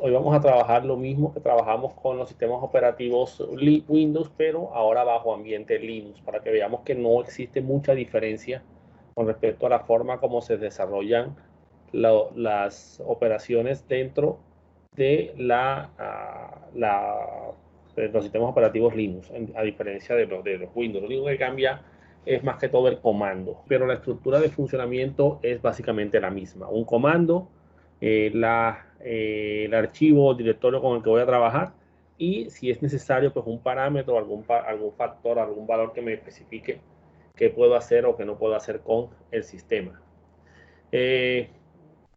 Hoy vamos a trabajar lo mismo que trabajamos con los sistemas operativos Windows, pero ahora bajo ambiente Linux, para que veamos que no existe mucha diferencia con respecto a la forma como se desarrollan las operaciones dentro de de los sistemas operativos Linux, a diferencia de los Windows. Lo único que cambia es más que todo el comando, pero la estructura de funcionamiento es básicamente la misma. Un comando, el archivo o directorio con el que voy a trabajar, y si es necesario, pues un parámetro, algún factor, algún valor que me especifique qué puedo hacer o qué no puedo hacer con el sistema. Eh,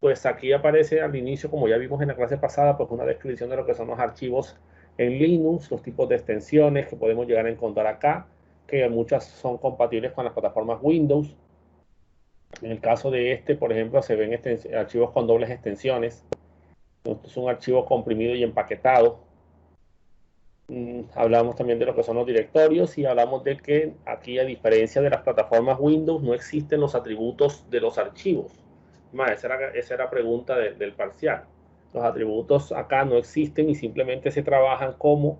pues aquí aparece al inicio, como ya vimos en la clase pasada, pues una descripción de lo que son los archivos en Linux, los tipos de extensiones que podemos llegar a encontrar acá, que muchas son compatibles con las plataformas Windows. En el caso de este, por ejemplo, se ven archivos con dobles extensiones. Esto es un archivo comprimido y empaquetado. Hablamos también de lo que son los directorios y hablamos de que aquí, a diferencia de las plataformas Windows, no existen los atributos de los archivos. Esa era la pregunta del parcial. Los atributos acá no existen y simplemente se trabajan como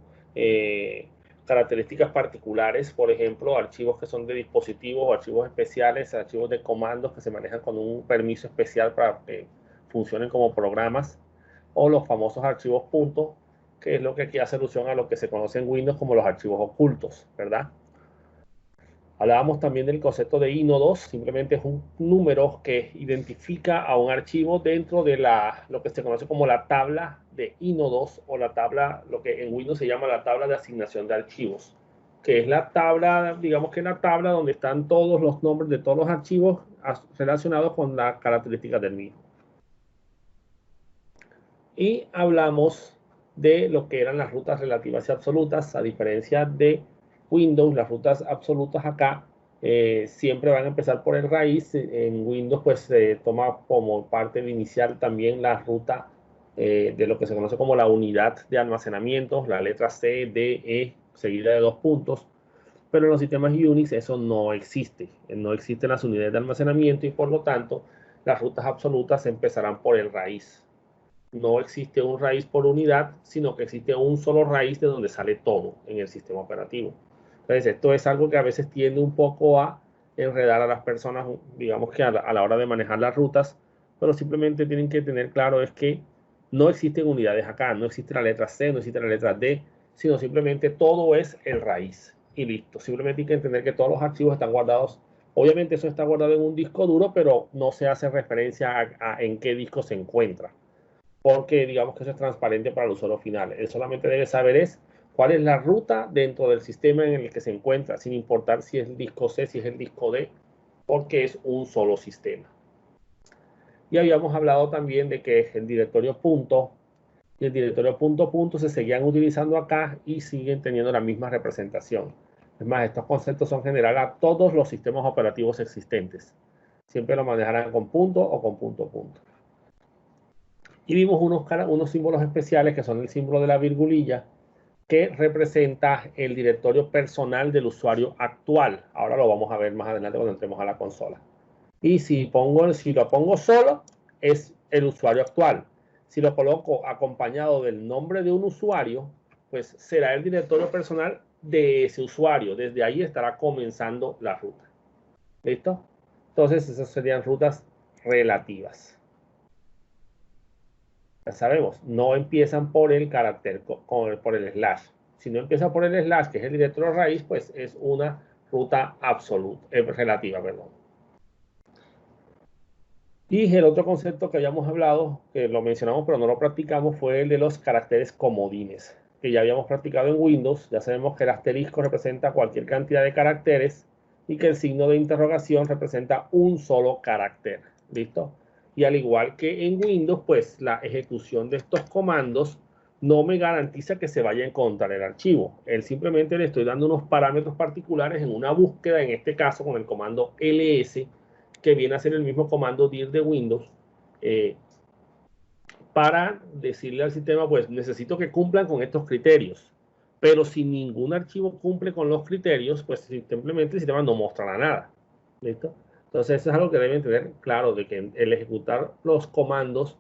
características particulares, por ejemplo, archivos que son de dispositivos o archivos especiales, archivos de comandos que se manejan con un permiso especial para que funcionen como programas, o los famosos archivos puntos, que es lo que aquí hace alusión a lo que se conoce en Windows como los archivos ocultos, ¿verdad? Hablábamos también del concepto de inodos, simplemente es un número que identifica a un archivo dentro de lo que se conoce como la tabla de inodos, o la tabla, lo que en Windows se llama la tabla de asignación de archivos, que es la tabla, digamos que la tabla donde están todos los nombres de todos los archivos relacionados con las características del mismo. Y hablamos de lo que eran las rutas relativas y absolutas. A diferencia de Windows, las rutas absolutas acá siempre van a empezar por el raíz. En Windows pues se toma como parte inicial también la ruta de lo que se conoce como la unidad de almacenamiento, la letra C, D, E, seguida de 2 puntos. Pero en los sistemas Unix eso no existe. No existen las unidades de almacenamiento y por lo tanto las rutas absolutas empezarán por el raíz. No existe un raíz por unidad, sino que existe un solo raíz de donde sale todo en el sistema operativo. Entonces, esto es algo que a veces tiende un poco a enredar a las personas, digamos que a la hora de manejar las rutas, pero simplemente tienen que tener claro es que no existen unidades acá, no existe la letra C, no existe la letra D, sino simplemente todo es el raíz y listo. Simplemente hay que entender que todos los archivos están guardados. Obviamente eso está guardado en un disco duro, pero no se hace referencia a en qué disco se encuentra, porque digamos que eso es transparente para el usuario final. Él solamente debe saber es cuál es la ruta dentro del sistema en el que se encuentra, sin importar si es el disco C, si es el disco D, porque es un solo sistema. Y habíamos hablado también de que el directorio punto y el directorio punto punto se seguían utilizando acá y siguen teniendo la misma representación. Es más, estos conceptos son generales a todos los sistemas operativos existentes. Siempre lo manejarán con punto o con punto punto. Y vimos unos símbolos especiales que son el símbolo de la virgulilla, que representa el directorio personal del usuario actual. Ahora lo vamos a ver más adelante cuando entremos a la consola. Y si lo pongo solo, es el usuario actual. Si lo coloco acompañado del nombre de un usuario, pues será el directorio personal de ese usuario. Desde ahí estará comenzando la ruta. ¿Listo? Entonces, esas serían rutas relativas. Ya sabemos, no empiezan por el carácter, por el slash. Si no empieza por el slash, que es el directorio raíz, pues es una ruta absoluta, relativa, perdón. Y el otro concepto que habíamos hablado, que lo mencionamos pero no lo practicamos, fue el de los caracteres comodines, que ya habíamos practicado en Windows. Ya sabemos que el asterisco representa cualquier cantidad de caracteres y que el signo de interrogación representa un solo carácter. ¿Listo? Y al igual que en Windows, pues la ejecución de estos comandos no me garantiza que se vaya a encontrar el archivo. Él simplemente le estoy dando unos parámetros particulares en una búsqueda, en este caso con el comando ls, que viene a ser el mismo comando dir de Windows, para decirle al sistema, pues necesito que cumplan con estos criterios. Pero si ningún archivo cumple con los criterios, pues simplemente el sistema no mostrará nada. ¿Listo? Entonces eso es algo que deben tener claro, de que el ejecutar los comandos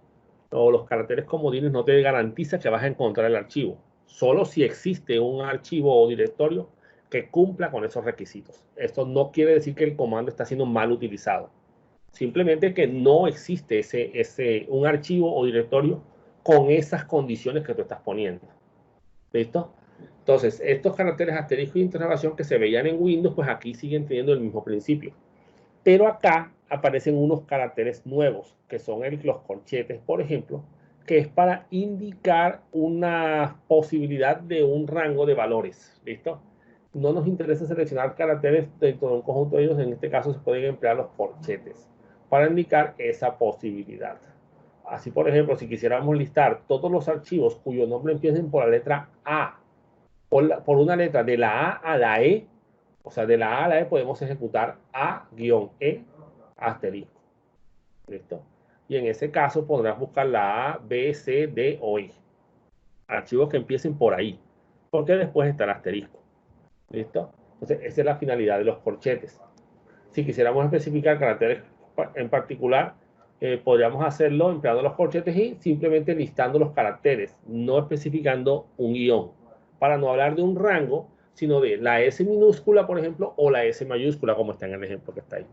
o los caracteres comodines no te garantiza que vas a encontrar el archivo. Solo si existe un archivo o directorio que cumpla con esos requisitos. Esto no quiere decir que el comando está siendo mal utilizado. Simplemente que no existe un archivo o directorio con esas condiciones que tú estás poniendo. ¿Listo? Entonces, estos caracteres asterisco y interrogación que se veían en Windows, pues aquí siguen teniendo el mismo principio. Pero acá aparecen unos caracteres nuevos, que son los corchetes, por ejemplo, que es para indicar una posibilidad de un rango de valores. ¿Listo? No nos interesa seleccionar caracteres dentro de un conjunto de ellos. En este caso se pueden emplear los corchetes para indicar esa posibilidad. Así, por ejemplo, si quisiéramos listar todos los archivos cuyo nombre empiecen por la letra A, por una letra de la A a la E, o sea, de la A a la E podemos ejecutar A-E asterisco. ¿Listo? Y en ese caso podrás buscar la A, B, C, D o E. Archivos que empiecen por ahí, porque después está el asterisco. ¿Listo? Entonces, esa es la finalidad de los corchetes. Si quisiéramos especificar caracteres en particular, podríamos hacerlo empleando los corchetes y simplemente listando los caracteres, no especificando un guión, para no hablar de un rango, sino de la S minúscula, por ejemplo, o la S mayúscula, como está en el ejemplo que está ahí.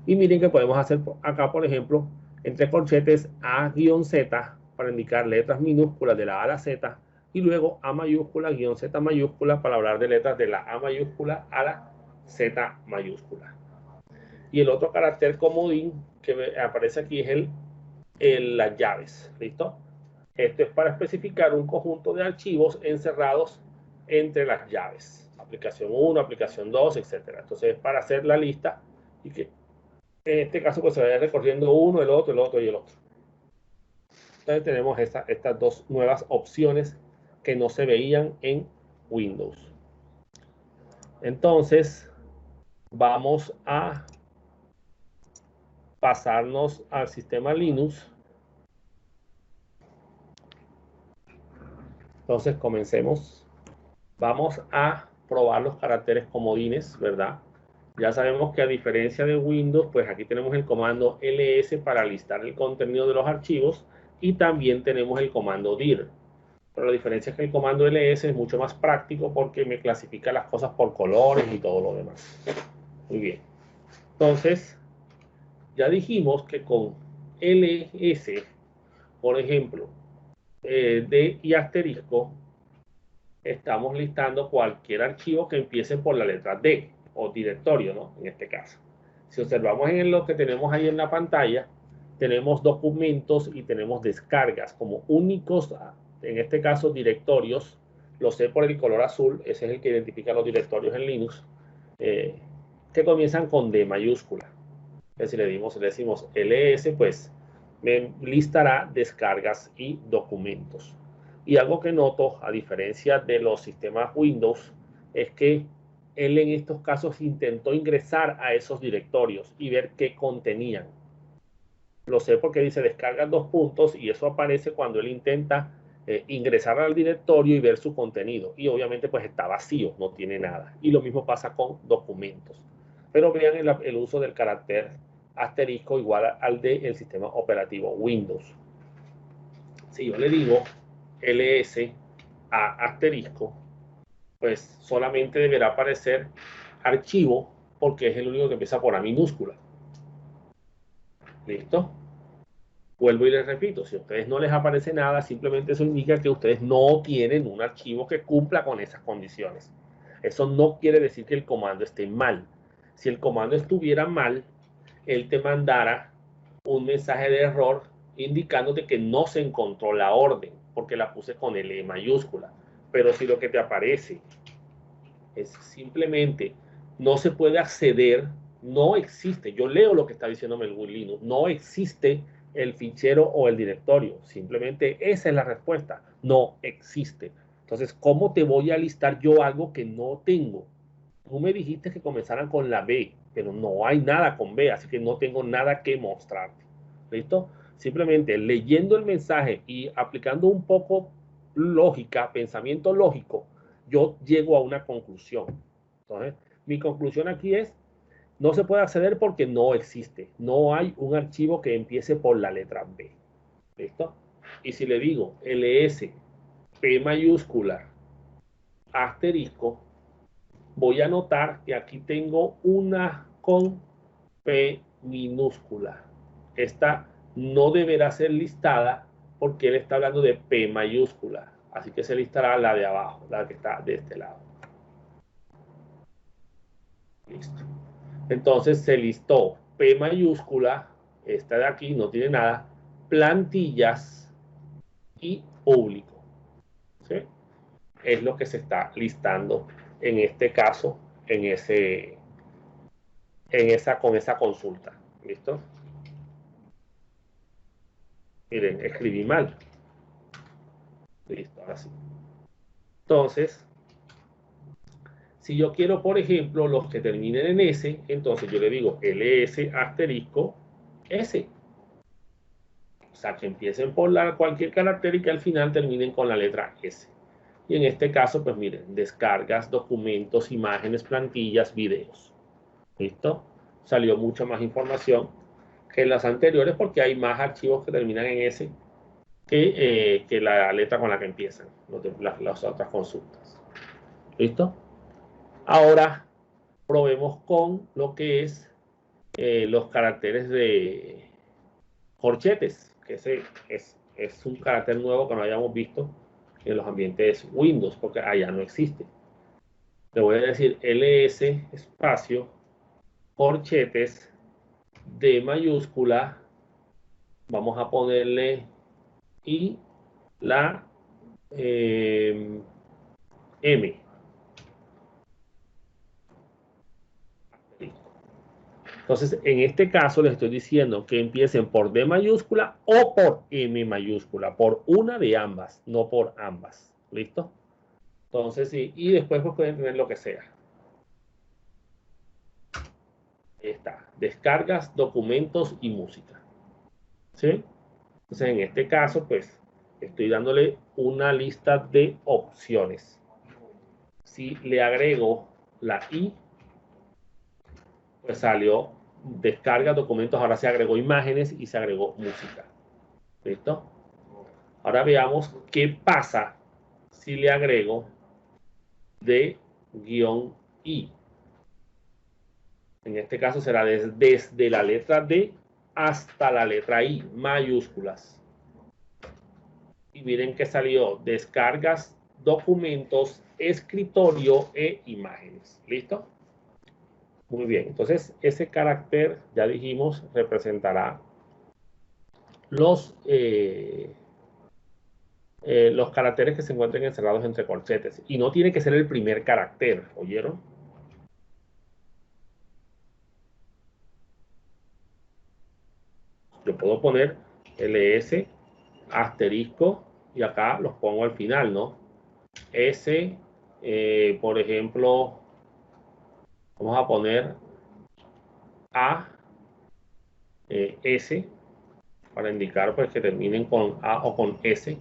Y miren que podemos hacer acá, por ejemplo, entre corchetes A-Z para indicar letras minúsculas de la A a la Z, y luego A mayúscula, guión Z mayúscula para hablar de letras de la A mayúscula a la Z mayúscula. Y el otro carácter comodín que aparece aquí es las llaves. ¿Listo? Esto es para especificar un conjunto de archivos encerrados entre las llaves. Aplicación 1, aplicación 2, etc. Entonces es para hacer la lista y que en este caso pues se vaya recorriendo uno, el otro y el otro. Entonces tenemos estas dos nuevas opciones que no se veían en Windows. Entonces vamos a pasarnos al sistema Linux. Entonces comencemos. Vamos a probar los caracteres comodines, ¿verdad? Ya sabemos que a diferencia de Windows, pues aquí tenemos el comando ls para listar el contenido de los archivos y también tenemos el comando dir. Pero la diferencia es que el comando ls es mucho más práctico porque me clasifica las cosas por colores y todo lo demás. Muy bien. Entonces, ya dijimos que con ls, por ejemplo, D y asterisco, estamos listando cualquier archivo que empiece por la letra D o directorio, ¿no? En este caso. Si observamos en lo que tenemos ahí en la pantalla, tenemos documentos y tenemos descargas como únicos, en este caso directorios. Lo sé por el color azul, ese es el que identifica los directorios en Linux, que comienzan con D mayúscula. Si le decimos ls, pues me listará descargas y documentos. Y algo que noto, a diferencia de los sistemas Windows, es que él en estos casos intentó ingresar a esos directorios y ver qué contenían. Lo sé porque dice descarga 2 puntos y eso aparece cuando él intenta ingresar al directorio y ver su contenido. Y obviamente pues está vacío, no tiene nada. Y lo mismo pasa con documentos. Pero vean el uso del carácter asterisco igual al del sistema operativo Windows. Si yo le digo ls a asterisco, pues solamente deberá aparecer archivo porque es el único que empieza por A minúscula. ¿Listo? Vuelvo y les repito, si a ustedes no les aparece nada, simplemente eso indica que ustedes no tienen un archivo que cumpla con esas condiciones. Eso no quiere decir que el comando esté mal. Si el comando estuviera mal, él te mandara un mensaje de error indicándote que no se encontró la orden, porque la puse con L mayúscula. Pero si lo que te aparece es simplemente no se puede acceder, no existe. Yo leo lo que está diciéndome el Linux, no existe el fichero o el directorio. Simplemente esa es la respuesta, no existe. Entonces, ¿cómo te voy a listar yo algo que no tengo? Tú me dijiste que comenzaran con la B, pero no hay nada con B, así que no tengo nada que mostrarte. ¿Listo? Simplemente leyendo el mensaje y aplicando un poco lógica, pensamiento lógico, yo llego a una conclusión. Entonces, mi conclusión aquí es, no se puede acceder porque no existe. No hay un archivo que empiece por la letra B. ¿Listo? Y si le digo ls, P mayúscula, asterisco, voy a notar que aquí tengo una con P minúscula. Esta no deberá ser listada porque él está hablando de P mayúscula. Así que se listará la de abajo, la que está de este lado. Listo. Entonces se listó P mayúscula, esta de aquí no tiene nada, plantillas y público. ¿Sí? Es lo que se está listando en este caso, con esa consulta. ¿Listo? Miren, escribí mal. Listo, ahora sí. Entonces, si yo quiero, por ejemplo, los que terminen en S, entonces yo le digo ls asterisco S. O sea, que empiecen por cualquier carácter y que al final terminen con la letra S. Y en este caso, pues miren, descargas, documentos, imágenes, plantillas, videos. ¿Listo? Salió mucha más información que en las anteriores porque hay más archivos que terminan en S que la letra con la que empiezan las otras consultas. ¿Listo? Ahora probemos con lo que es los caracteres de corchetes, que es un carácter nuevo que no hayamos visto en los ambientes Windows, porque allá no existe. Le voy a decir ls espacio corchetes de mayúscula, vamos a ponerle y la M. Entonces, en este caso les estoy diciendo que empiecen por D mayúscula o por M mayúscula, por una de ambas, no por ambas. ¿Listo? Entonces, sí, y después pues pueden tener lo que sea. Ahí está. Descargas, documentos y música. ¿Sí? Entonces, en este caso, pues, estoy dándole una lista de opciones. Si le agrego la I, pues salió descarga, documentos, ahora se agregó imágenes y se agregó música. ¿Listo? Ahora veamos qué pasa si le agrego de guión I. En este caso será desde la letra D hasta la letra I, mayúsculas. Y miren que salió descargas, documentos, escritorio e imágenes. ¿Listo? Muy bien. Entonces, ese carácter, ya dijimos, representará los caracteres que se encuentren encerrados entre corchetes. Y no tiene que ser el primer carácter, ¿oyeron? Yo puedo poner ls asterisco y acá los pongo al final, ¿no? S, por ejemplo, vamos a poner A, S, para indicar pues que terminen con A o con S,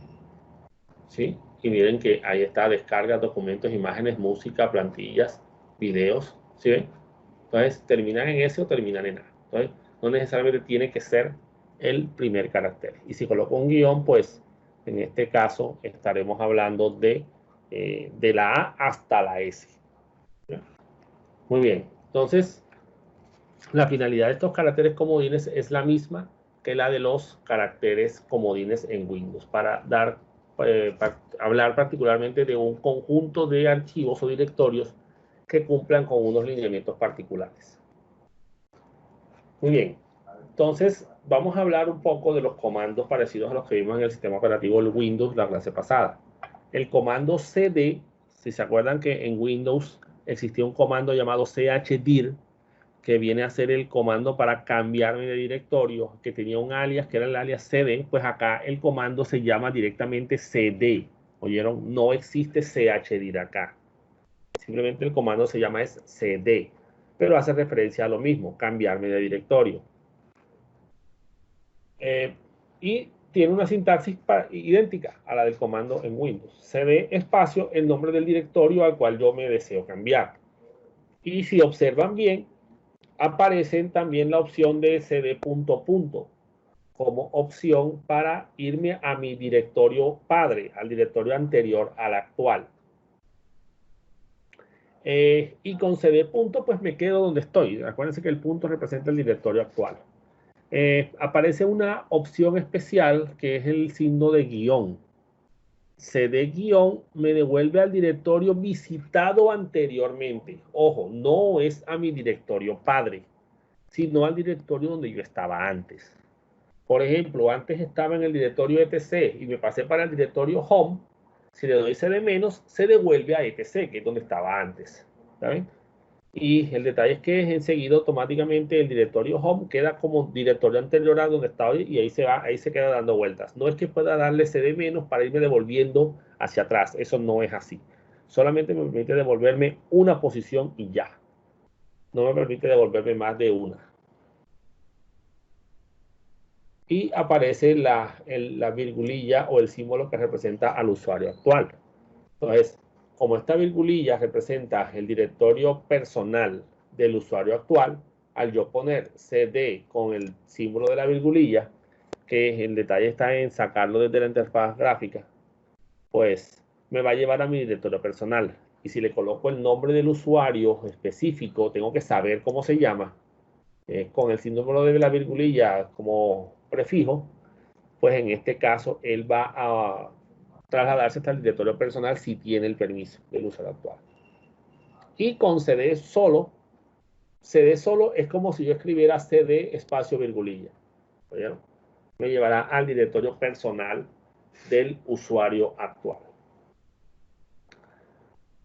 ¿sí? Y miren que ahí está descarga, documentos, imágenes, música, plantillas, videos, ¿sí ven? Entonces, terminan en S o terminan en A. Entonces, no necesariamente tiene que ser el primer carácter. Y si coloco un guión, pues en este caso estaremos hablando de la A hasta la S. ¿Sí? Muy bien. Entonces, la finalidad de estos caracteres comodines es la misma que la de los caracteres comodines en Windows, para hablar particularmente de un conjunto de archivos o directorios que cumplan con unos lineamientos particulares. Muy bien. Entonces, vamos a hablar un poco de los comandos parecidos a los que vimos en el sistema operativo del Windows la clase pasada. El comando cd, si se acuerdan que en Windows existía un comando llamado chdir, que viene a ser el comando para cambiarme de directorio, que tenía un alias, que era el alias cd, pues acá el comando se llama directamente cd. ¿Oyeron? No existe chdir acá. Simplemente el comando se llama es cd, pero hace referencia a lo mismo, cambiarme de directorio. Y tiene una sintaxis idéntica a la del comando en Windows. cd espacio el nombre del directorio al cual yo me deseo cambiar. Y si observan bien, aparecen también la opción de cd ... como opción para irme a mi directorio padre, al directorio anterior al actual. Y con cd punto, pues me quedo donde estoy. Acuérdense que el punto representa el directorio actual. Aparece una opción especial que es el signo de guión. cd guión me devuelve al directorio visitado anteriormente. Ojo, no es a mi directorio padre, sino al directorio donde yo estaba antes. Por ejemplo, antes estaba en el directorio etc y me pasé para el directorio home. Si le doy cd menos, se devuelve a etc, que es donde estaba antes. ¿Saben? Y el detalle es que enseguida automáticamente el directorio home queda como directorio anterior a donde estaba y ahí se va, ahí se queda dando vueltas. No es que pueda darle cd menos para irme devolviendo hacia atrás. Eso no es así. Solamente me permite devolverme una posición y ya. No me permite devolverme más de una. Y aparece la virgulilla o el símbolo que representa al usuario actual. Entonces, como esta virgulilla representa el directorio personal del usuario actual, al yo poner cd con el símbolo de la virgulilla, que el detalle está en sacarlo desde la interfaz gráfica, pues me va a llevar a mi directorio personal. Y si le coloco el nombre del usuario específico, tengo que saber cómo se llama, con el símbolo de la virgulilla como prefijo, pues en este caso él va a trasladarse hasta el directorio personal si tiene el permiso del usuario actual. Y con cd solo es como si yo escribiera cd espacio virgulilla. ¿Oyeron? Me llevará al directorio personal del usuario actual.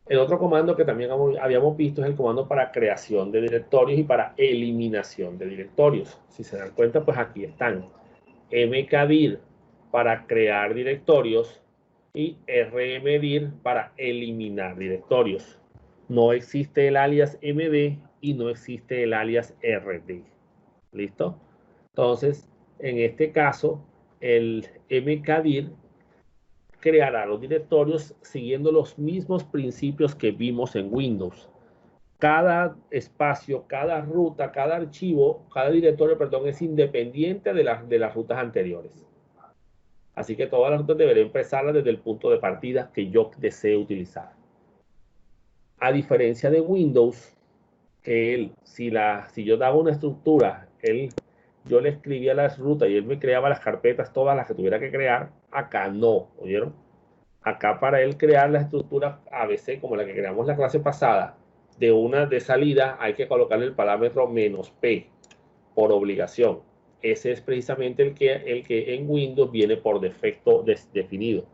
El otro comando que también habíamos visto es el comando para creación de directorios y para eliminación de directorios. Si se dan cuenta, pues aquí están. mkdir para crear directorios y rmdir para eliminar directorios. No existe el alias md y no existe el alias rd. ¿Listo? Entonces, en este caso, el mkdir creará los directorios siguiendo los mismos principios que vimos en Windows. Cada espacio, cada ruta, cada archivo, cada directorio, perdón, es independiente de las rutas anteriores. Así que todas las rutas deberé empezarlas desde el punto de partida que yo desee utilizar. A diferencia de Windows, que él, si yo daba una estructura, yo le escribía las rutas y él me creaba las carpetas, todas las que tuviera que crear, acá no, ¿oyeron? Acá para él crear la estructura ABC, como la que creamos la clase pasada, de salida, hay que colocarle el parámetro "-p", por obligación. Ese es precisamente el que en Windows viene por defecto definido.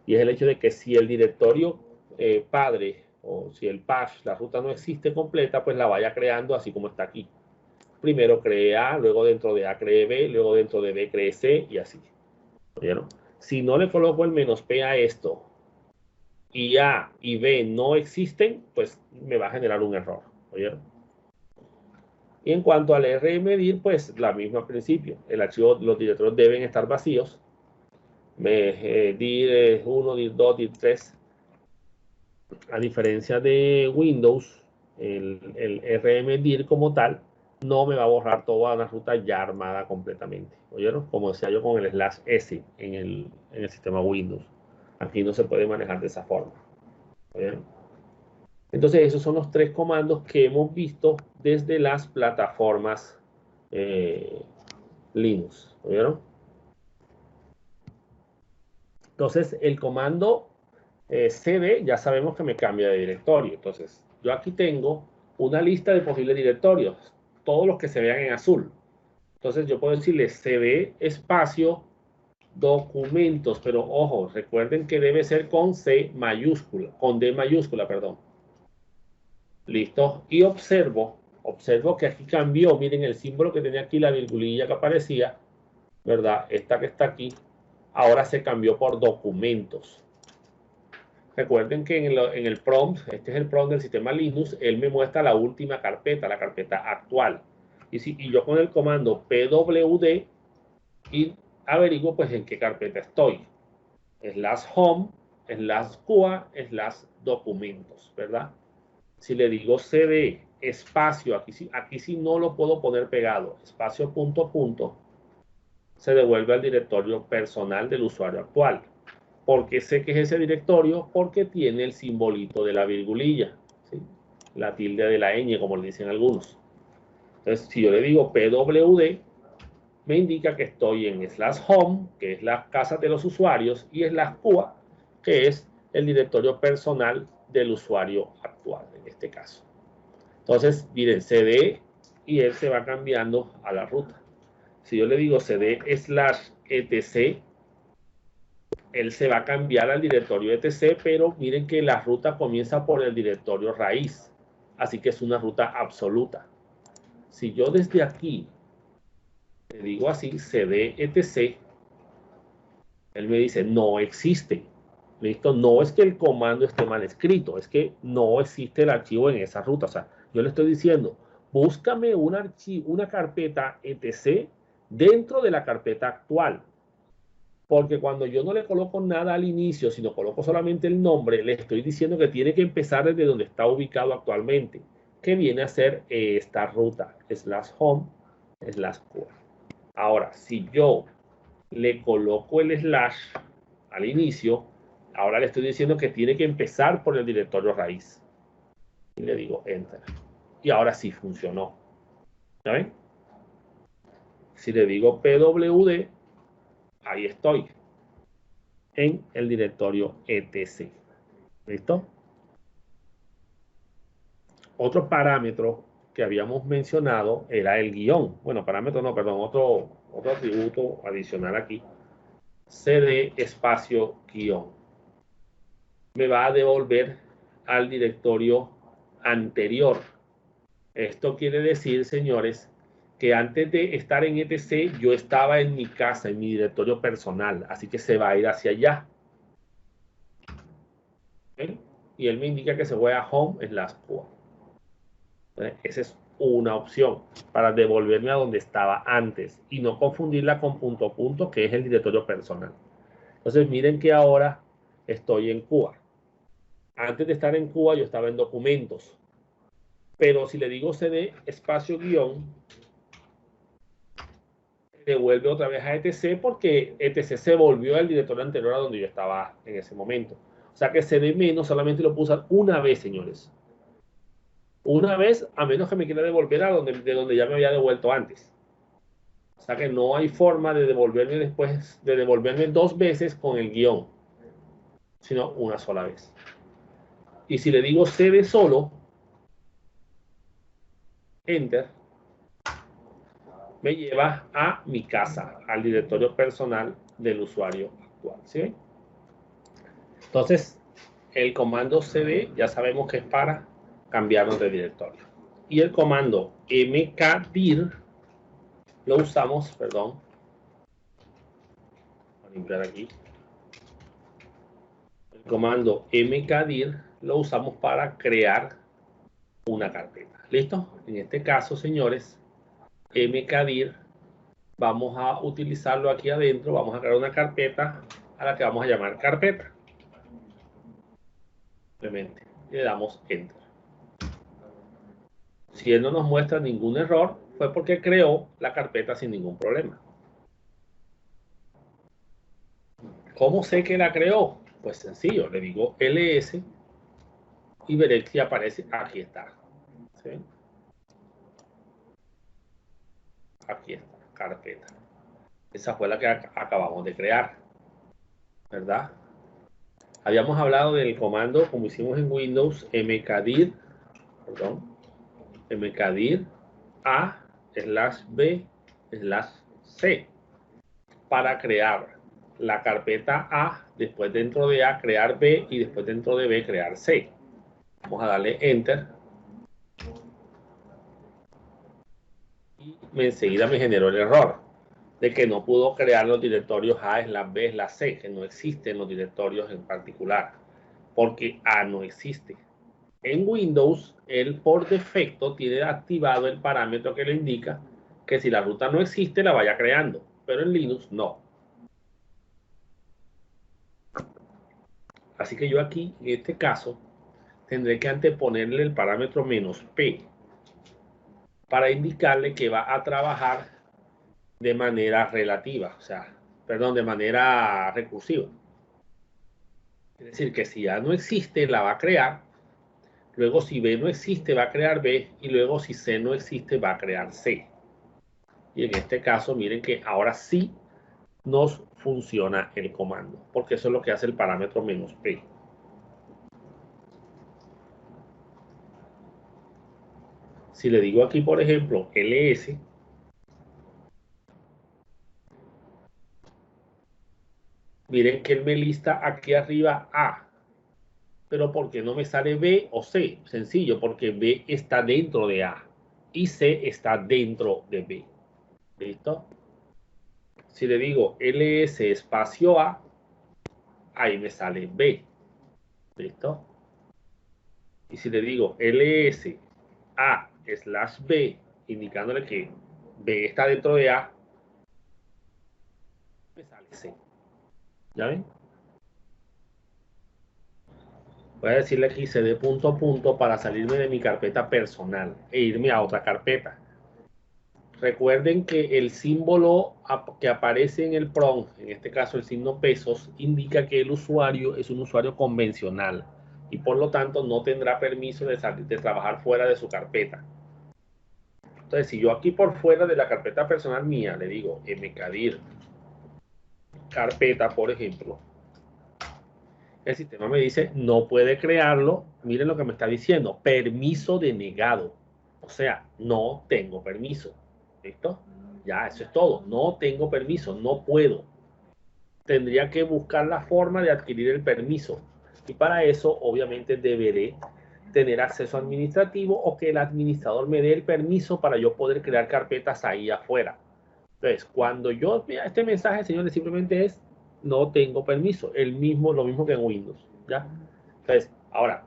Y es el hecho de que si el directorio padre o si el patch, la ruta no existe completa, pues la vaya creando así como está aquí. Primero cree A, luego dentro de A cree B, luego dentro de B cree C y así. ¿Oyeron? Si no le coloco el "-p" a esto y A y B no existen, pues me va a generar un error. ¿Oyeron? Y en cuanto al rmdir, pues la misma al principio. El archivo, los directorios deben estar vacíos. dir 1, dir 2, dir 3. A diferencia de Windows, el rmdir como tal no me va a borrar toda la ruta ya armada completamente. ¿Oyeron? Como decía yo con el /s en el sistema Windows. Aquí no se puede manejar de esa forma. ¿Oyeron? Entonces, esos son los tres comandos que hemos visto desde las plataformas Linux. ¿Oyeron? Entonces, el comando cd ya sabemos que me cambia de directorio. Entonces, yo aquí tengo una lista de posibles directorios, todos los que se vean en azul. Entonces, yo puedo decirle cd espacio documentos, pero ojo, recuerden que debe ser con C mayúscula, con D mayúscula, perdón. Listo. Y observo que aquí cambió. Miren el símbolo que tenía aquí, la virgulilla que aparecía, ¿verdad? Esta que está aquí, ahora se cambió por documentos. Recuerden que en el prompt, este es el prompt del sistema Linux, él me muestra la última carpeta, la carpeta actual. Y yo con el comando pwd y averiguo pues en qué carpeta estoy. /home, /QA, /documentos, ¿verdad? Si le digo cd espacio, aquí sí no lo puedo poner pegado, espacio punto punto, se devuelve al directorio personal del usuario actual. ¿Por qué sé que es ese directorio? Porque tiene el simbolito de la virgulilla, ¿sí? La tilde de la ñ, como le dicen algunos. Entonces, si yo le digo pwd, me indica que estoy en /home, que es la casa de los usuarios, y /cua, que es el directorio personal del usuario actual, en este caso. Entonces, miren, cd y él se va cambiando a la ruta. Si yo le digo cd/etc, él se va a cambiar al directorio etc, pero miren que la ruta comienza por el directorio raíz. Así que es una ruta absoluta. Si yo desde aquí le digo así, cd etc, él me dice, no existe. ¿Listo? No es que el comando esté mal escrito, es que no existe el archivo en esa ruta. O sea, yo le estoy diciendo, búscame un archivo, una carpeta etc dentro de la carpeta actual. Porque cuando yo no le coloco nada al inicio, sino coloco solamente el nombre, le estoy diciendo que tiene que empezar desde donde está ubicado actualmente, que viene a ser esta ruta, /home/core. Ahora, si yo le coloco el slash al inicio, ahora le estoy diciendo que tiene que empezar por el directorio raíz. Y le digo enter. Y ahora sí funcionó. ¿Ya ven? Si le digo pwd, ahí estoy en el directorio etc. ¿Listo? Otro parámetro que habíamos mencionado era el guión. Bueno, parámetro no, perdón, otro atributo adicional aquí. cd espacio guión. Me va a devolver al directorio anterior. Esto quiere decir, señores, que antes de estar en etc, yo estaba en mi casa, en mi directorio personal. Así que se va a ir hacia allá. ¿Ven? Y él me indica que se vaya a home/core. Esa es una opción para devolverme a donde estaba antes y no confundirla con .. que es el directorio personal. Entonces miren que ahora estoy en Cuba. Antes de estar en Cuba yo estaba en documentos, pero si le digo cd espacio guión, devuelve otra vez a etc porque etc se volvió al directorio anterior a donde yo estaba en ese momento. O sea que cd menos solamente lo puedo usar una vez, señores. Una vez, a menos que me quiera devolver de donde ya me había devuelto antes. O sea que no hay forma de devolverme después, de devolverme dos veces con el guión, sino una sola vez. Y si le digo cd solo, enter, me lleva a mi casa, al directorio personal del usuario actual. ¿Sí? Entonces, el comando cd ya sabemos que es para cambiarnos de directorio. Y el comando mkdir lo usamos, perdón, voy a limpiar aquí. El comando mkdir lo usamos para crear una carpeta. ¿Listo? En este caso, señores, mkdir, vamos a utilizarlo aquí adentro. Vamos a crear una carpeta a la que vamos a llamar carpeta. Simplemente le damos enter. Si él no nos muestra ningún error, fue porque creó la carpeta sin ningún problema. ¿Cómo sé que la creó? Pues sencillo, le digo ls y veré si aparece. Aquí está. ¿Sí? Aquí está, carpeta. Esa fue la que acabamos de crear, ¿verdad? Habíamos hablado del comando, como hicimos en Windows, mkdir a/b/c para crear la carpeta A, después dentro de A crear B y después dentro de B crear C. Vamos a darle enter y enseguida me generó el error de que no pudo crear los directorios A/B/C, que no existen los directorios en particular, porque A no existe. En Windows, él por defecto tiene activado el parámetro que le indica que si la ruta no existe, la vaya creando, pero en Linux no. Así que yo aquí, en este caso, tendré que anteponerle el parámetro -p para indicarle que va a trabajar de manera relativa, o sea, perdón, de manera recursiva. Es decir, que si A no existe, la va a crear. Luego, si B no existe, va a crear B. Y luego, si C no existe, va a crear C. Y en este caso, miren que ahora sí nos funciona el comando, porque eso es lo que hace el parámetro "-p". Si le digo aquí, por ejemplo, ls, miren que él me lista aquí arriba A. Pero ¿por qué no me sale B o C? Sencillo, porque B está dentro de A y C está dentro de B. ¿Listo? Si le digo ls espacio A, ahí me sale B. ¿Listo? Y si le digo ls A / B, indicándole que B está dentro de A, me sale C. ¿Ya ven? Voy a decirle aquí cd punto a punto para salirme de mi carpeta personal e irme a otra carpeta. Recuerden que el símbolo que aparece en el prompt, en este caso el signo pesos, indica que el usuario es un usuario convencional y por lo tanto no tendrá permiso de trabajar fuera de su carpeta. Entonces, si yo aquí por fuera de la carpeta personal mía le digo mkdir carpeta, por ejemplo, el sistema me dice no puede crearlo. Miren lo que me está diciendo, permiso denegado. O sea, no tengo permiso. ¿Listo? Ya, eso es todo. No tengo permiso, no puedo. Tendría que buscar la forma de adquirir el permiso. Y para eso, obviamente, deberé tener acceso administrativo o que el administrador me dé el permiso para yo poder crear carpetas ahí afuera. Entonces, cuando yo vea este mensaje, señores, simplemente es no tengo permiso. Lo mismo que en Windows. ¿Ya? Entonces, ahora,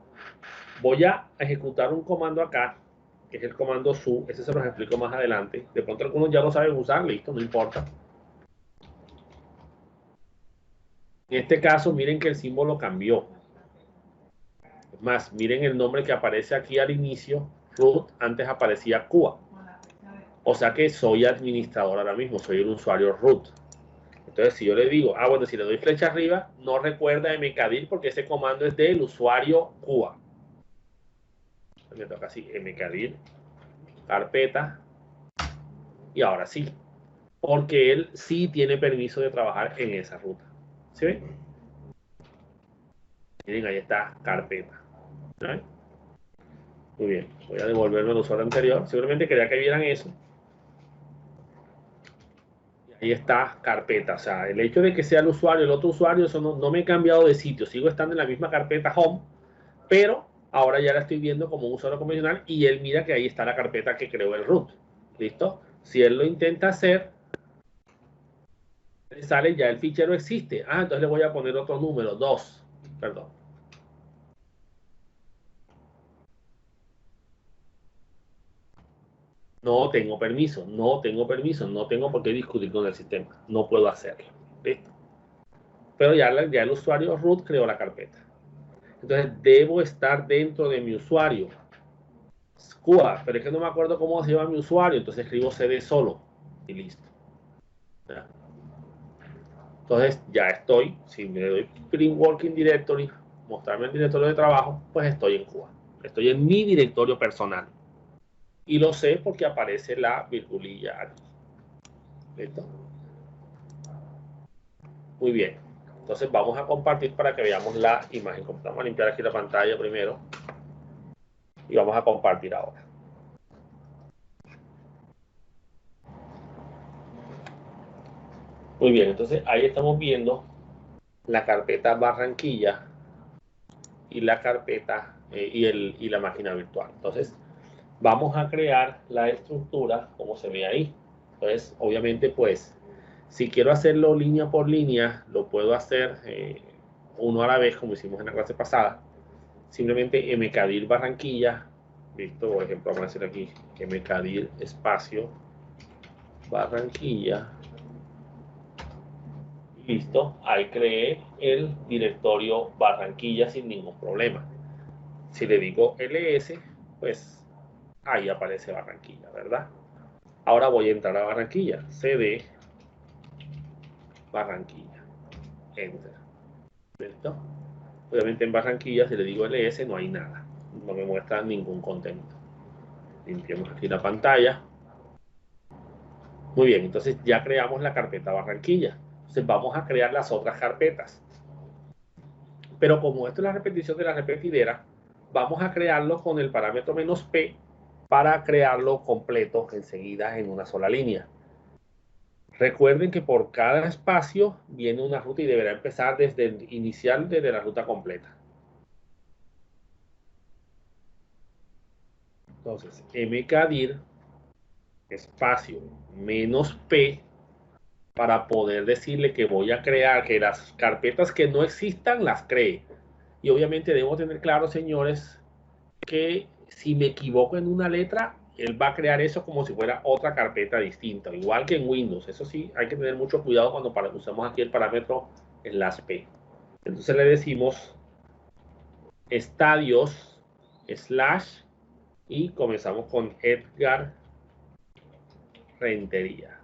voy a ejecutar un comando acá, que es el comando su. Ese se los explico más adelante. De pronto algunos ya lo saben usar, listo, no importa. En este caso, miren que el símbolo cambió. Es más, miren el nombre que aparece aquí al inicio, root, antes aparecía Cuba. O sea que soy administrador ahora mismo, soy el usuario root. Entonces, si yo le digo, bueno, si le doy flecha arriba, no recuerda mkdir porque ese comando es del usuario Cuba. Me toca así, mkdir, carpeta, y ahora sí, porque él sí tiene permiso de trabajar en esa ruta. ¿Sí ven? Miren, ahí está, carpeta. ¿Sí? Muy bien, voy a devolverme al usuario anterior. Seguramente quería que vieran eso. Ahí está, carpeta. O sea, el hecho de que sea el usuario, el otro usuario, eso no me he cambiado de sitio. Sigo estando en la misma carpeta home, pero ahora ya la estoy viendo como un usuario convencional y él mira que ahí está la carpeta que creó el root. ¿Listo? Si él lo intenta hacer, le sale ya el fichero existe. Entonces le voy a poner otro número, 2. Perdón. No tengo permiso, no tengo permiso, no tengo por qué discutir con el sistema. No puedo hacerlo. ¿Listo? Pero ya el usuario root creó la carpeta. Entonces debo estar dentro de mi usuario. Cuba, pero es que no me acuerdo cómo se llama mi usuario, entonces escribo cd solo y listo. ¿Ya? Entonces ya estoy, si me doy print working directory, mostrarme el directorio de trabajo, pues estoy en Cuba. Estoy en mi directorio personal. Y lo sé porque aparece la virgulilla aquí. ¿Listo? Muy bien. Entonces vamos a compartir para que veamos la imagen. Vamos a limpiar aquí la pantalla primero. Y vamos a compartir ahora. Muy bien, entonces ahí estamos viendo la carpeta Barranquilla y la carpeta y la máquina virtual. Entonces vamos a crear la estructura como se ve ahí. Entonces, obviamente, pues, si quiero hacerlo línea por línea, lo puedo hacer uno a la vez, como hicimos en la clase pasada. Simplemente mkdir Barranquilla, listo, por ejemplo, vamos a hacer aquí mkdir espacio Barranquilla, y listo, ahí creé el directorio Barranquilla sin ningún problema. Si le digo ls, pues ahí aparece Barranquilla, ¿verdad? Ahora voy a entrar a Barranquilla. CD Barranquilla. Enter. ¿Listo? Obviamente en Barranquilla, si le digo LS, no hay nada. No me muestra ningún contenido. Limpiamos aquí la pantalla. Muy bien, entonces ya creamos la carpeta Barranquilla. Entonces vamos a crear las otras carpetas. Pero como esto es la repetición de la repetidera, vamos a crearlo con el parámetro "-p" para crearlo completo enseguida en una sola línea. Recuerden que por cada espacio viene una ruta y deberá empezar desde el inicial, desde la ruta completa. Entonces, mkdir espacio "-p" para poder decirle que voy a crear, que las carpetas que no existan las cree. Y obviamente debo tener claro, señores, que si me equivoco en una letra, él va a crear eso como si fuera otra carpeta distinta, igual que en Windows. Eso sí, hay que tener mucho cuidado cuando usamos aquí el parámetro /p. Entonces le decimos estadios / y comenzamos con Edgar Rentería,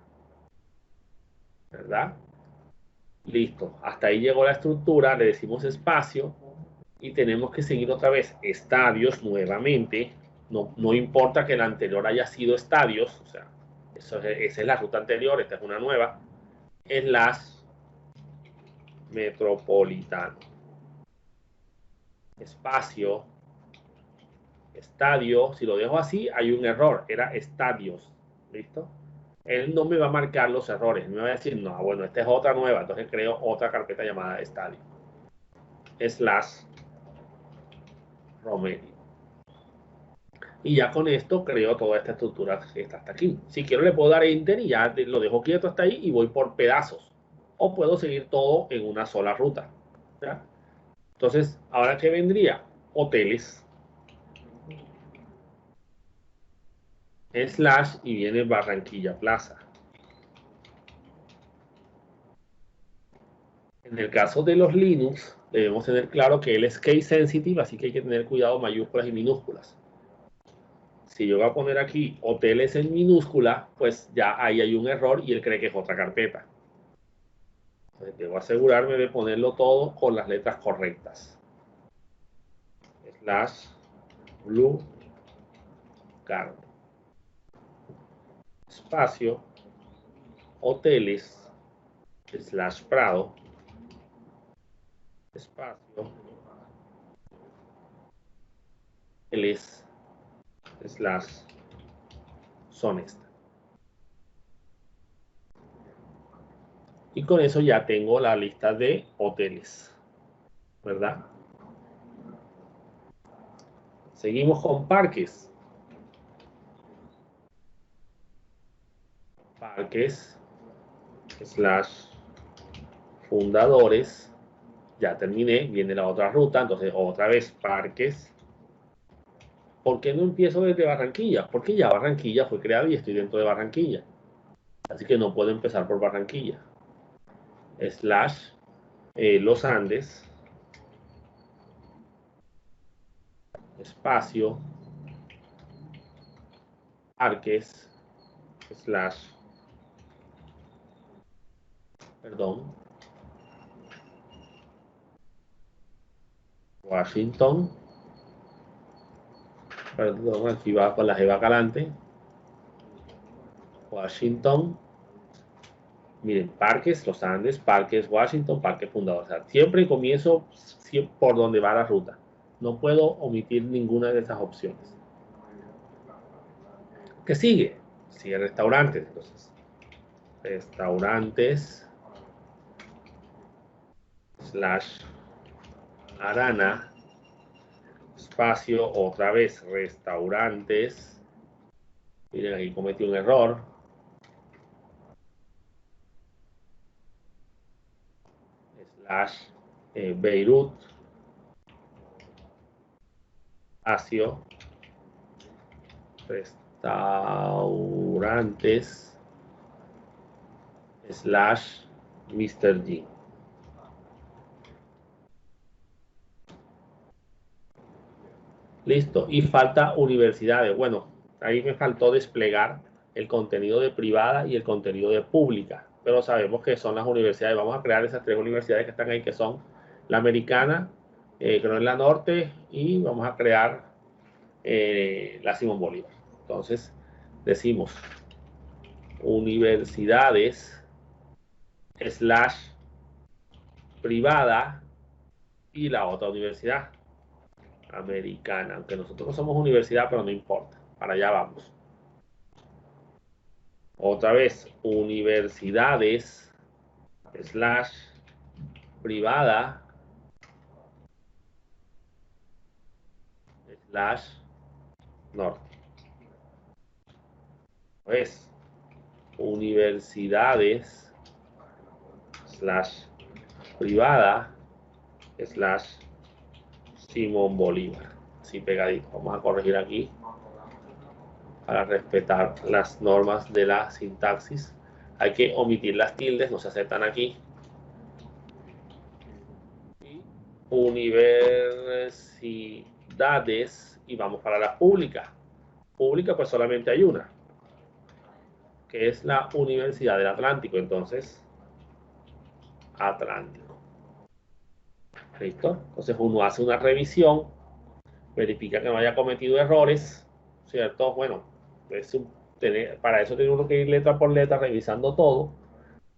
¿verdad? Listo, hasta ahí llegó la estructura, le decimos espacio y tenemos que seguir otra vez estadios nuevamente. No importa que la anterior haya sido estadios, o sea, esa es la ruta anterior, esta es una nueva, / metropolitano, espacio, estadio. Si lo dejo así, hay un error, era estadios, ¿listo? Él no me va a marcar los errores, me va a decir, no, bueno, esta es otra nueva, entonces creo otra carpeta llamada estadio, / Romelio. Y ya con esto creo toda esta estructura que está hasta aquí. Si quiero le puedo dar Enter y ya lo dejo quieto hasta ahí y voy por pedazos. O puedo seguir todo en una sola ruta. ¿Ya? Entonces, ¿ahora qué vendría? Hoteles, / y viene Barranquilla Plaza. En el caso de los Linux, debemos tener claro que él es case sensitive, así que hay que tener cuidado mayúsculas y minúsculas. Si yo voy a poner aquí hoteles en minúscula, pues ya ahí hay un error y él cree que es otra carpeta. Entonces debo asegurarme de ponerlo todo con las letras correctas. / Blue Card. Espacio. Hoteles. / Prado. Espacio. Hoteles. / Sonesta. Y con eso ya tengo la lista de hoteles, ¿verdad? Seguimos con parques. Parques / fundadores. Ya terminé, viene la otra ruta, entonces otra vez parques. ¿Por qué no empiezo desde Barranquilla? Porque ya Barranquilla fue creada y estoy dentro de Barranquilla. Así que no puedo empezar por Barranquilla. / Los Andes. Espacio. Parques. / Perdón. Washington. Perdón, aquí va con la G galante. Washington. Miren, Parques, Los Andes, Parques, Washington, Parque Fundador. O sea, siempre comienzo por donde va la ruta. No puedo omitir ninguna de esas opciones. ¿Qué sigue? Sigue restaurantes. Entonces, restaurantes / Arana. Espacio, otra vez, restaurantes. Miren, aquí cometí un error. / Beirut. Espacio. Restaurantes / Mr. G. Listo. Y falta universidades. Bueno, ahí me faltó desplegar el contenido de privada y el contenido de pública. Pero sabemos que son las universidades. Vamos a crear esas 3 universidades que están ahí, que son la americana, creo en la norte, y vamos a crear la Simón Bolívar. Entonces, decimos universidades / privada y la otra universidad americana, aunque nosotros no somos universidad, pero no importa, para allá vamos. Otra vez, universidades / privada / norte. Pues, universidades / privada / Simón Bolívar. Así pegadito. Vamos a corregir aquí para respetar las normas de la sintaxis. Hay que omitir las tildes, no se aceptan aquí. Universidades, y vamos para la pública. Pública, pues solamente hay una, que es la Universidad del Atlántico. Entonces, Atlántico. ¿Listo? Entonces uno hace una revisión, verifica que no haya cometido errores, ¿cierto? Bueno, para eso tiene uno que ir letra por letra revisando todo.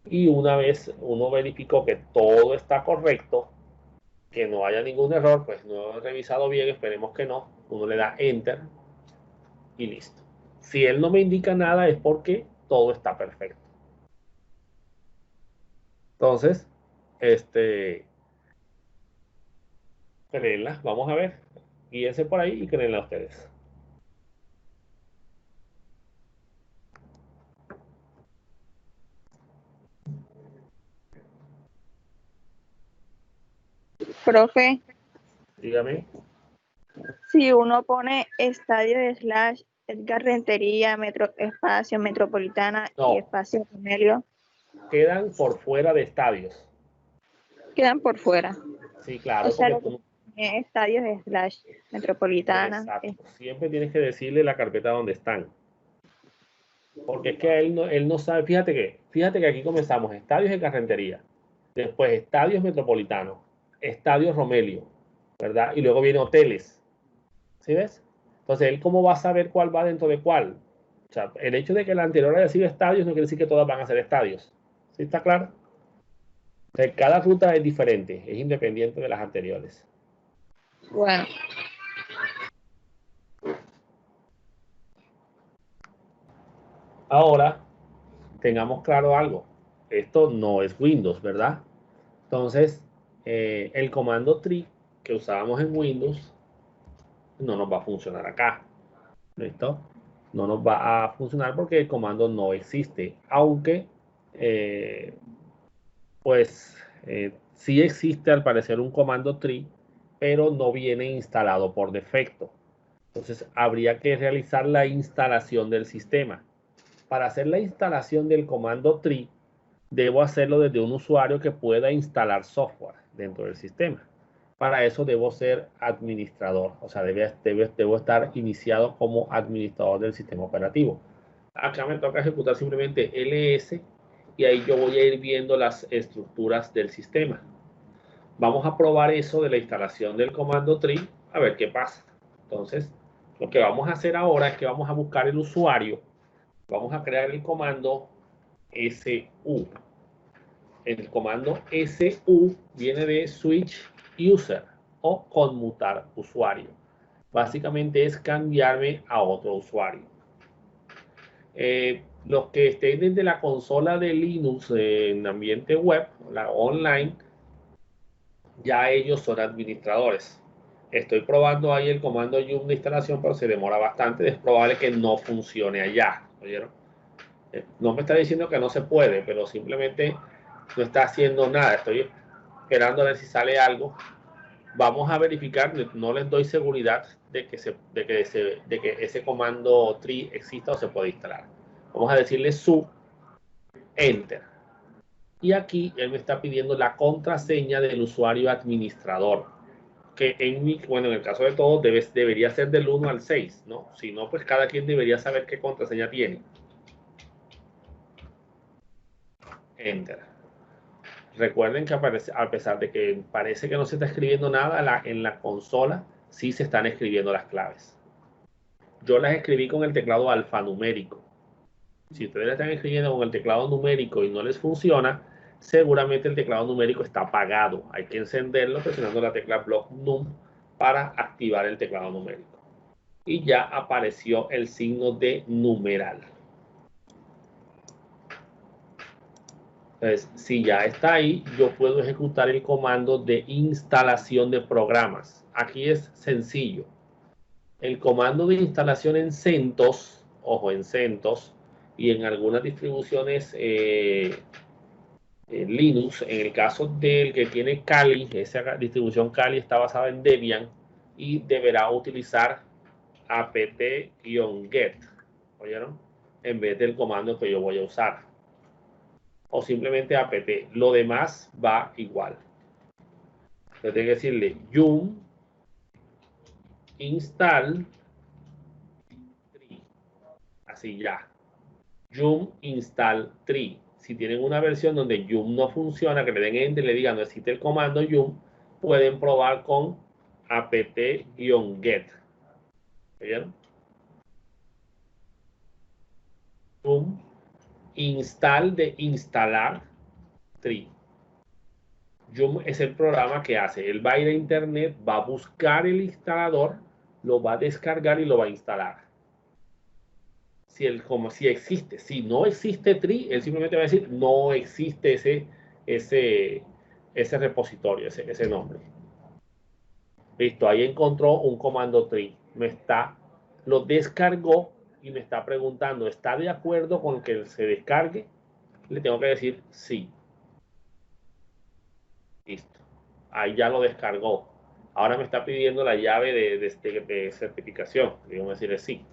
Y una vez uno verificó que todo está correcto, que no haya ningún error, pues no he revisado bien, esperemos que no. Uno le da Enter y listo. Si él no me indica nada es porque todo está perfecto. Entonces, créenla, vamos a ver. Guíense por ahí y créenla ustedes. Profe, Dígame. si uno pone estadio / Edgar Rentería, espacio Metropolitana y No, espacio Romelio, quedan por fuera de estadios. quedan por fuera. Sí, O claro, sea, porque lo que tú, pone estadios / Metropolitana. exacto, siempre tienes que decirle la carpeta donde están. Porque es que él no sabe, fíjate que aquí comenzamos estadios de Carrentería, después estadios Metropolitanos, estadios Romelio, ¿verdad? Y luego viene hoteles, ¿sí ves? Entonces, ¿él cómo va a saber cuál va dentro de cuál? O sea, el hecho de que la anterior haya sido estadios no quiere decir que todas van a ser estadios. ¿Sí está claro? O sea, cada ruta es diferente, es independiente de las anteriores. Bueno, Ahora, tengamos claro algo. Esto no es Windows, ¿verdad? Entonces, el comando tree que usábamos en Windows no nos va a funcionar acá. ¿Listo? No nos va a funcionar porque el comando no existe. Aunque, pues, sí existe al parecer un comando tree, pero no viene instalado por defecto. Entonces, habría que realizar la instalación del sistema. Para hacer la instalación del comando tree, debo hacerlo desde un usuario que pueda instalar software dentro del sistema. Para eso debo ser administrador, o sea, debo estar iniciado como administrador del sistema operativo. Acá me toca ejecutar simplemente ls y ahí yo voy a ir viendo las estructuras del sistema. Vamos a probar eso de la instalación del comando tree, a ver qué pasa. Entonces, lo que vamos a hacer ahora es que vamos a buscar el usuario, vamos a crear el comando su. El comando su viene de switch user o conmutar usuario. Básicamente es cambiarme a otro usuario. Los que estén desde la consola de Linux en ambiente web, la online, ya ellos son administradores. Estoy probando ahí el comando yum de instalación, pero se demora bastante. Es probable que no funcione allá. ¿Oyeron? No me está diciendo que no se puede, pero simplemente no está haciendo nada. Estoy esperando a ver si sale algo. Vamos a verificar, no les doy seguridad de que ese comando tree exista o se puede instalar. Vamos a decirle su enter. Y aquí él me está pidiendo la contraseña del usuario administrador, que en el caso de todos debería ser del 1 al 6, ¿no? Si no, pues cada quien debería saber qué contraseña tiene. Enter. Recuerden que a pesar de que parece que no se está escribiendo nada, en la consola sí se están escribiendo las claves. Yo las escribí con el teclado alfanumérico. Si ustedes la están escribiendo con el teclado numérico y no les funciona, seguramente el teclado numérico está apagado. Hay que encenderlo presionando la tecla Block Num para activar el teclado numérico. Y ya apareció el signo de numeral. Entonces, si ya está ahí, yo puedo ejecutar el comando de instalación de programas. Aquí es sencillo. El comando de instalación en CentOS, ojo, en CentOS, y en algunas distribuciones Linux, en el caso del que tiene Kali, esa distribución Kali está basada en Debian y deberá utilizar apt-get, ¿oyeron? En vez del comando que yo voy a usar. O simplemente apt. Lo demás va igual. Entonces tengo que decirle yum install tree. Así ya. Yum install tree. Si tienen una versión donde yum no funciona, que le den enter y le digan no existe el comando yum, pueden probar con apt-get. ¿Vieron? Yum install de instalar tree. Yum es el programa que hace. Él va a ir a internet, va a buscar el instalador, lo va a descargar y lo va a instalar. Como si existe. Si no existe tree, él simplemente va a decir no existe ese repositorio, ese nombre. Listo, ahí encontró un comando tree. Lo descargó y me está preguntando, ¿está de acuerdo con que se descargue? Le tengo que decir sí. Listo. Ahí ya lo descargó. Ahora me está pidiendo la llave de certificación. Digamos decirle sí.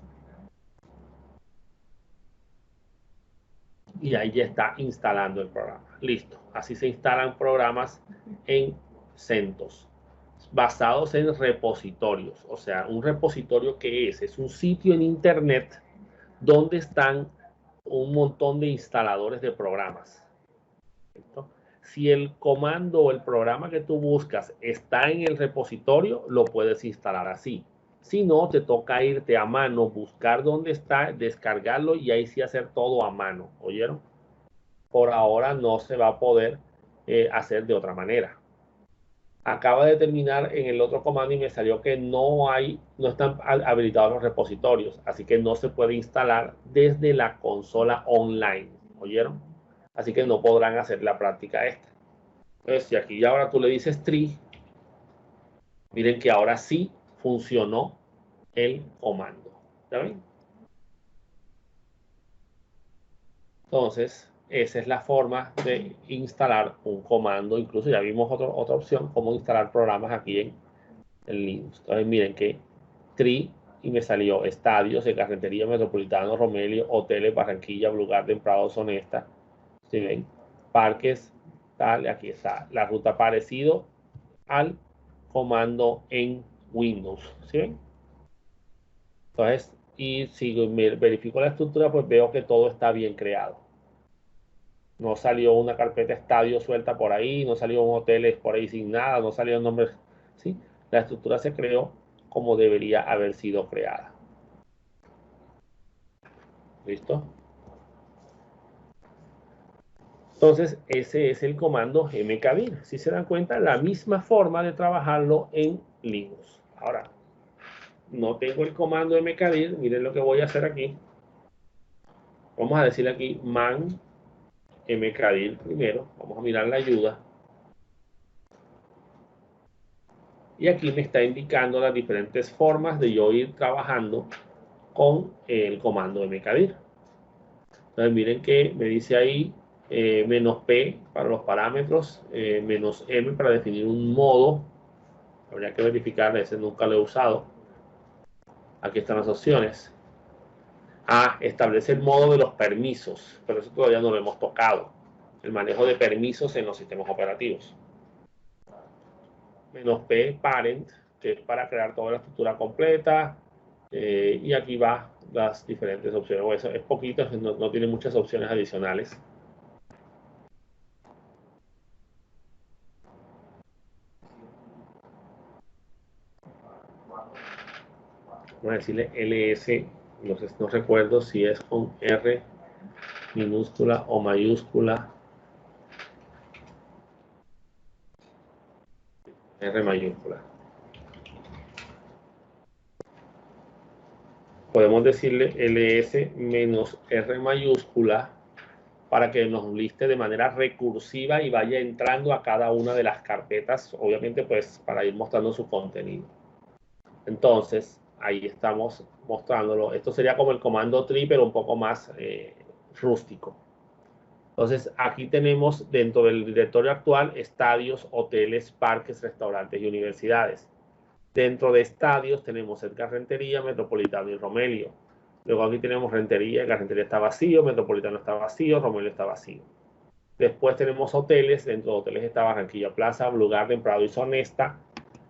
Y ahí ya está instalando el programa. Listo. Así se instalan programas en CentOS basados en repositorios. O sea, un repositorio que es un sitio en internet donde están un montón de instaladores de programas. ¿Listo? Si el comando o el programa que tú buscas está en el repositorio, lo puedes instalar así. Si no, te toca irte a mano, buscar dónde está, descargarlo y ahí sí hacer todo a mano. ¿Oyeron? Por ahora no se va a poder hacer de otra manera. Acaba de terminar en el otro comando y me salió que no están habilitados los repositorios, así que no se puede instalar desde la consola online. ¿Oyeron? Así que no podrán hacer la práctica esta. Entonces, si aquí ahora tú le dices tree, miren que ahora sí funcionó el comando. ¿Ya ven? Entonces, esa es la forma de instalar un comando. Incluso ya vimos otra opción, cómo instalar programas aquí en Linux. Entonces, miren que tree y me salió estadios de Carretería Metropolitano, Romelio, hoteles, Barranquilla, Blue Garden, Prado, Sonesta. ¿Sí ven? Parques, tal, aquí está la ruta parecido al comando en Windows. ¿Sí ven? Entonces, y si verifico la estructura, pues veo que todo está bien creado. No salió una carpeta estadio suelta por ahí, no salió un hotel por ahí sin nada, no salió nombres. ¿Sí? La estructura se creó como debería haber sido creada. ¿Listo? Entonces, ese es el comando mkdir. Si se dan cuenta, la misma forma de trabajarlo en Linux. Ahora, no tengo el comando mkdir. Miren lo que voy a hacer aquí. Vamos a decirle aquí man mkdir primero. Vamos a mirar la ayuda. Y aquí me está indicando las diferentes formas de yo ir trabajando con el comando mkdir. Entonces miren que me dice ahí "-p" para los parámetros, "-m" para definir un modo. Habría que verificar, ese nunca lo he usado. Aquí están las opciones. Establece el modo de los permisos, pero eso todavía no lo hemos tocado. El manejo de permisos en los sistemas operativos. "-p" parent, que es para crear toda la estructura completa. Y aquí va las diferentes opciones. Eso es poquito, no tiene muchas opciones adicionales. Vamos a decirle ls, no recuerdo si es con R minúscula o mayúscula. R mayúscula. Podemos decirle ls menos R mayúscula para que nos liste de manera recursiva y vaya entrando a cada una de las carpetas, obviamente pues para ir mostrando su contenido. Entonces, ahí estamos mostrándolo. Esto sería como el comando tree, pero un poco más rústico. Entonces, aquí tenemos dentro del directorio actual estadios, hoteles, parques, restaurantes y universidades. Dentro de estadios tenemos Edgar Rentería, Metropolitano y Romelio. Luego aquí tenemos Rentería, Edgar Rentería está vacío, Metropolitano está vacío, Romelio está vacío. Después tenemos hoteles, dentro de hoteles está Barranquilla Plaza, Blue Garden, Prado y Sonesta,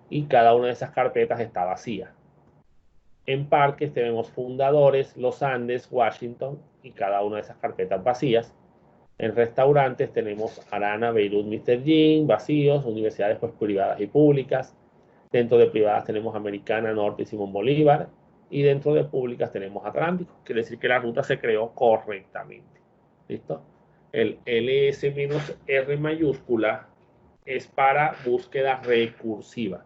y cada una de esas carpetas está vacía. En parques tenemos Fundadores, Los Andes, Washington, y cada una de esas carpetas vacías. En restaurantes tenemos Arana, Beirut, Mr. Jean, vacíos, universidades pues privadas y públicas. Dentro de privadas tenemos Americana, Norte y Simón Bolívar. Y dentro de públicas tenemos Atlántico. Quiere decir que la ruta se creó correctamente. ¿Listo? El ls-r mayúscula es para búsqueda recursiva.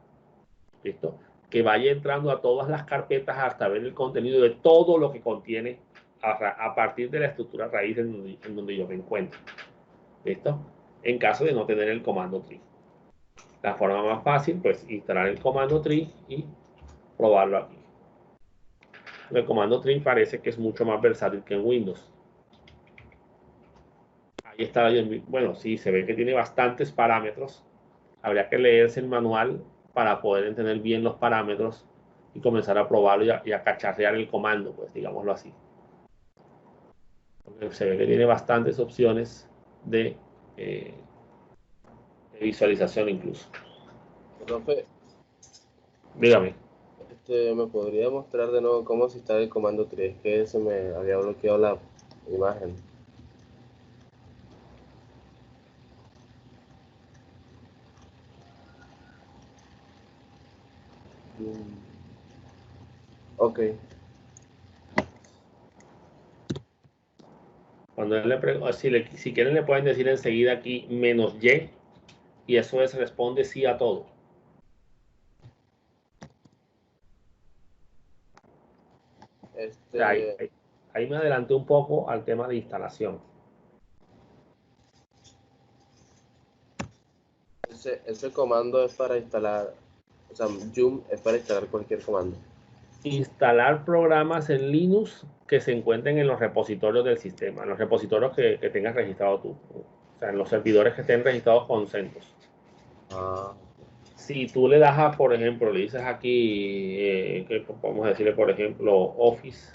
¿Listo? Que vaya entrando a todas las carpetas hasta ver el contenido de todo lo que contiene a partir de la estructura raíz en donde yo me encuentro. ¿Listo? En caso de no tener el comando tree. La forma más fácil, pues instalar el comando tree y probarlo aquí. El comando tree parece que es mucho más versátil que en Windows. Ahí está, bueno, sí, se ve que tiene bastantes parámetros. Habría que leerse el manual para poder entender bien los parámetros y comenzar a probarlo y a cacharrear el comando, pues digámoslo así. Porque se ve que tiene bastantes opciones de visualización incluso. Profe, Dígame. ¿me podría mostrar de nuevo cómo se instala el comando 3? Que se me había bloqueado la imagen. Ok. Cuando él si quieren le pueden decir enseguida aquí -y y eso es responde sí a todo. Ahí me adelanté un poco al tema de instalación. Ese comando es para instalar, o sea, Yum es para instalar cualquier comando. Instalar programas en Linux que se encuentren en los repositorios del sistema, en los repositorios que tengas registrado tú. O sea, en los servidores que estén registrados con CentOS. Si tú le das a, por ejemplo, le dices aquí, que podemos decirle, por ejemplo, Office.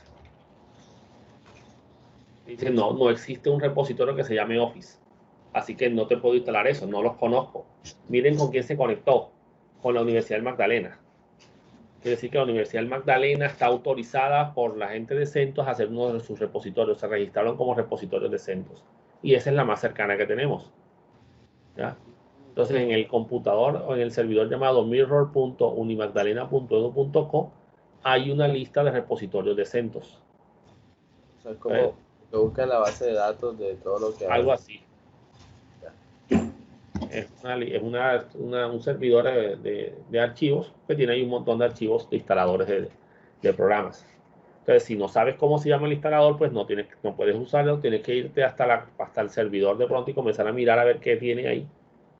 Dice, no existe un repositorio que se llame Office. Así que no te puedo instalar eso, no los conozco. Miren con quién se conectó, con la Universidad del Magdalena. Quiere decir que la Universidad del Magdalena está autorizada por la gente de CentOS a hacer uno de sus repositorios. Se registraron como repositorios de CentOS. Y esa es la más cercana que tenemos. ¿Ya? Entonces, en el computador o en el servidor llamado mirror.unimagdalena.edu.co hay una lista de repositorios de CentOS. O sea, es como que busca la base de datos de todo lo que hay. Algo así. Es un servidor de archivos que tiene ahí un montón de archivos de instaladores de programas. Entonces, si no sabes cómo se llama el instalador, pues no puedes usarlo, tienes que irte hasta el servidor de pronto y comenzar a mirar a ver qué tiene ahí,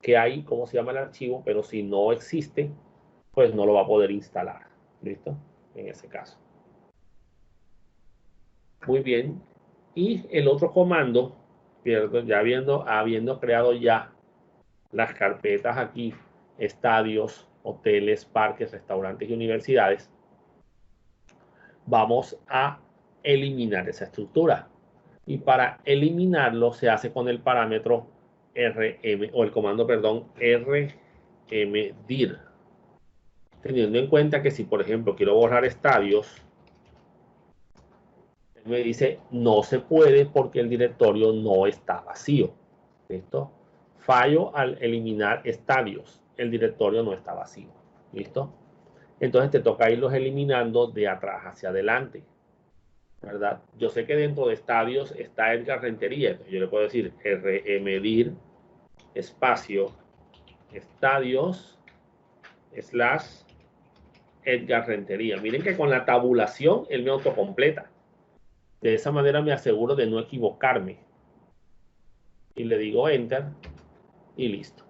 qué hay, cómo se llama el archivo, pero si no existe, pues no lo va a poder instalar. ¿Listo? En ese caso. Muy bien. Y el otro comando, ya habiendo creado ya las carpetas aquí, estadios, hoteles, parques, restaurantes y universidades, vamos a eliminar esa estructura. Y para eliminarlo se hace con el parámetro rm, o el comando, perdón, rmdir. Teniendo en cuenta que si, por ejemplo, quiero borrar estadios, me dice no se puede porque el directorio no está vacío. ¿Listo? Fallo al eliminar estadios. El directorio no está vacío. ¿Listo? Entonces te toca irlos eliminando de atrás hacia adelante, ¿verdad? Yo sé que dentro de estadios está Edgar Rentería, entonces yo le puedo decir medir espacio estadios / Edgar Rentería. Miren que con la tabulación él me autocompleta. De esa manera me aseguro de no equivocarme. Y le digo enter y listo.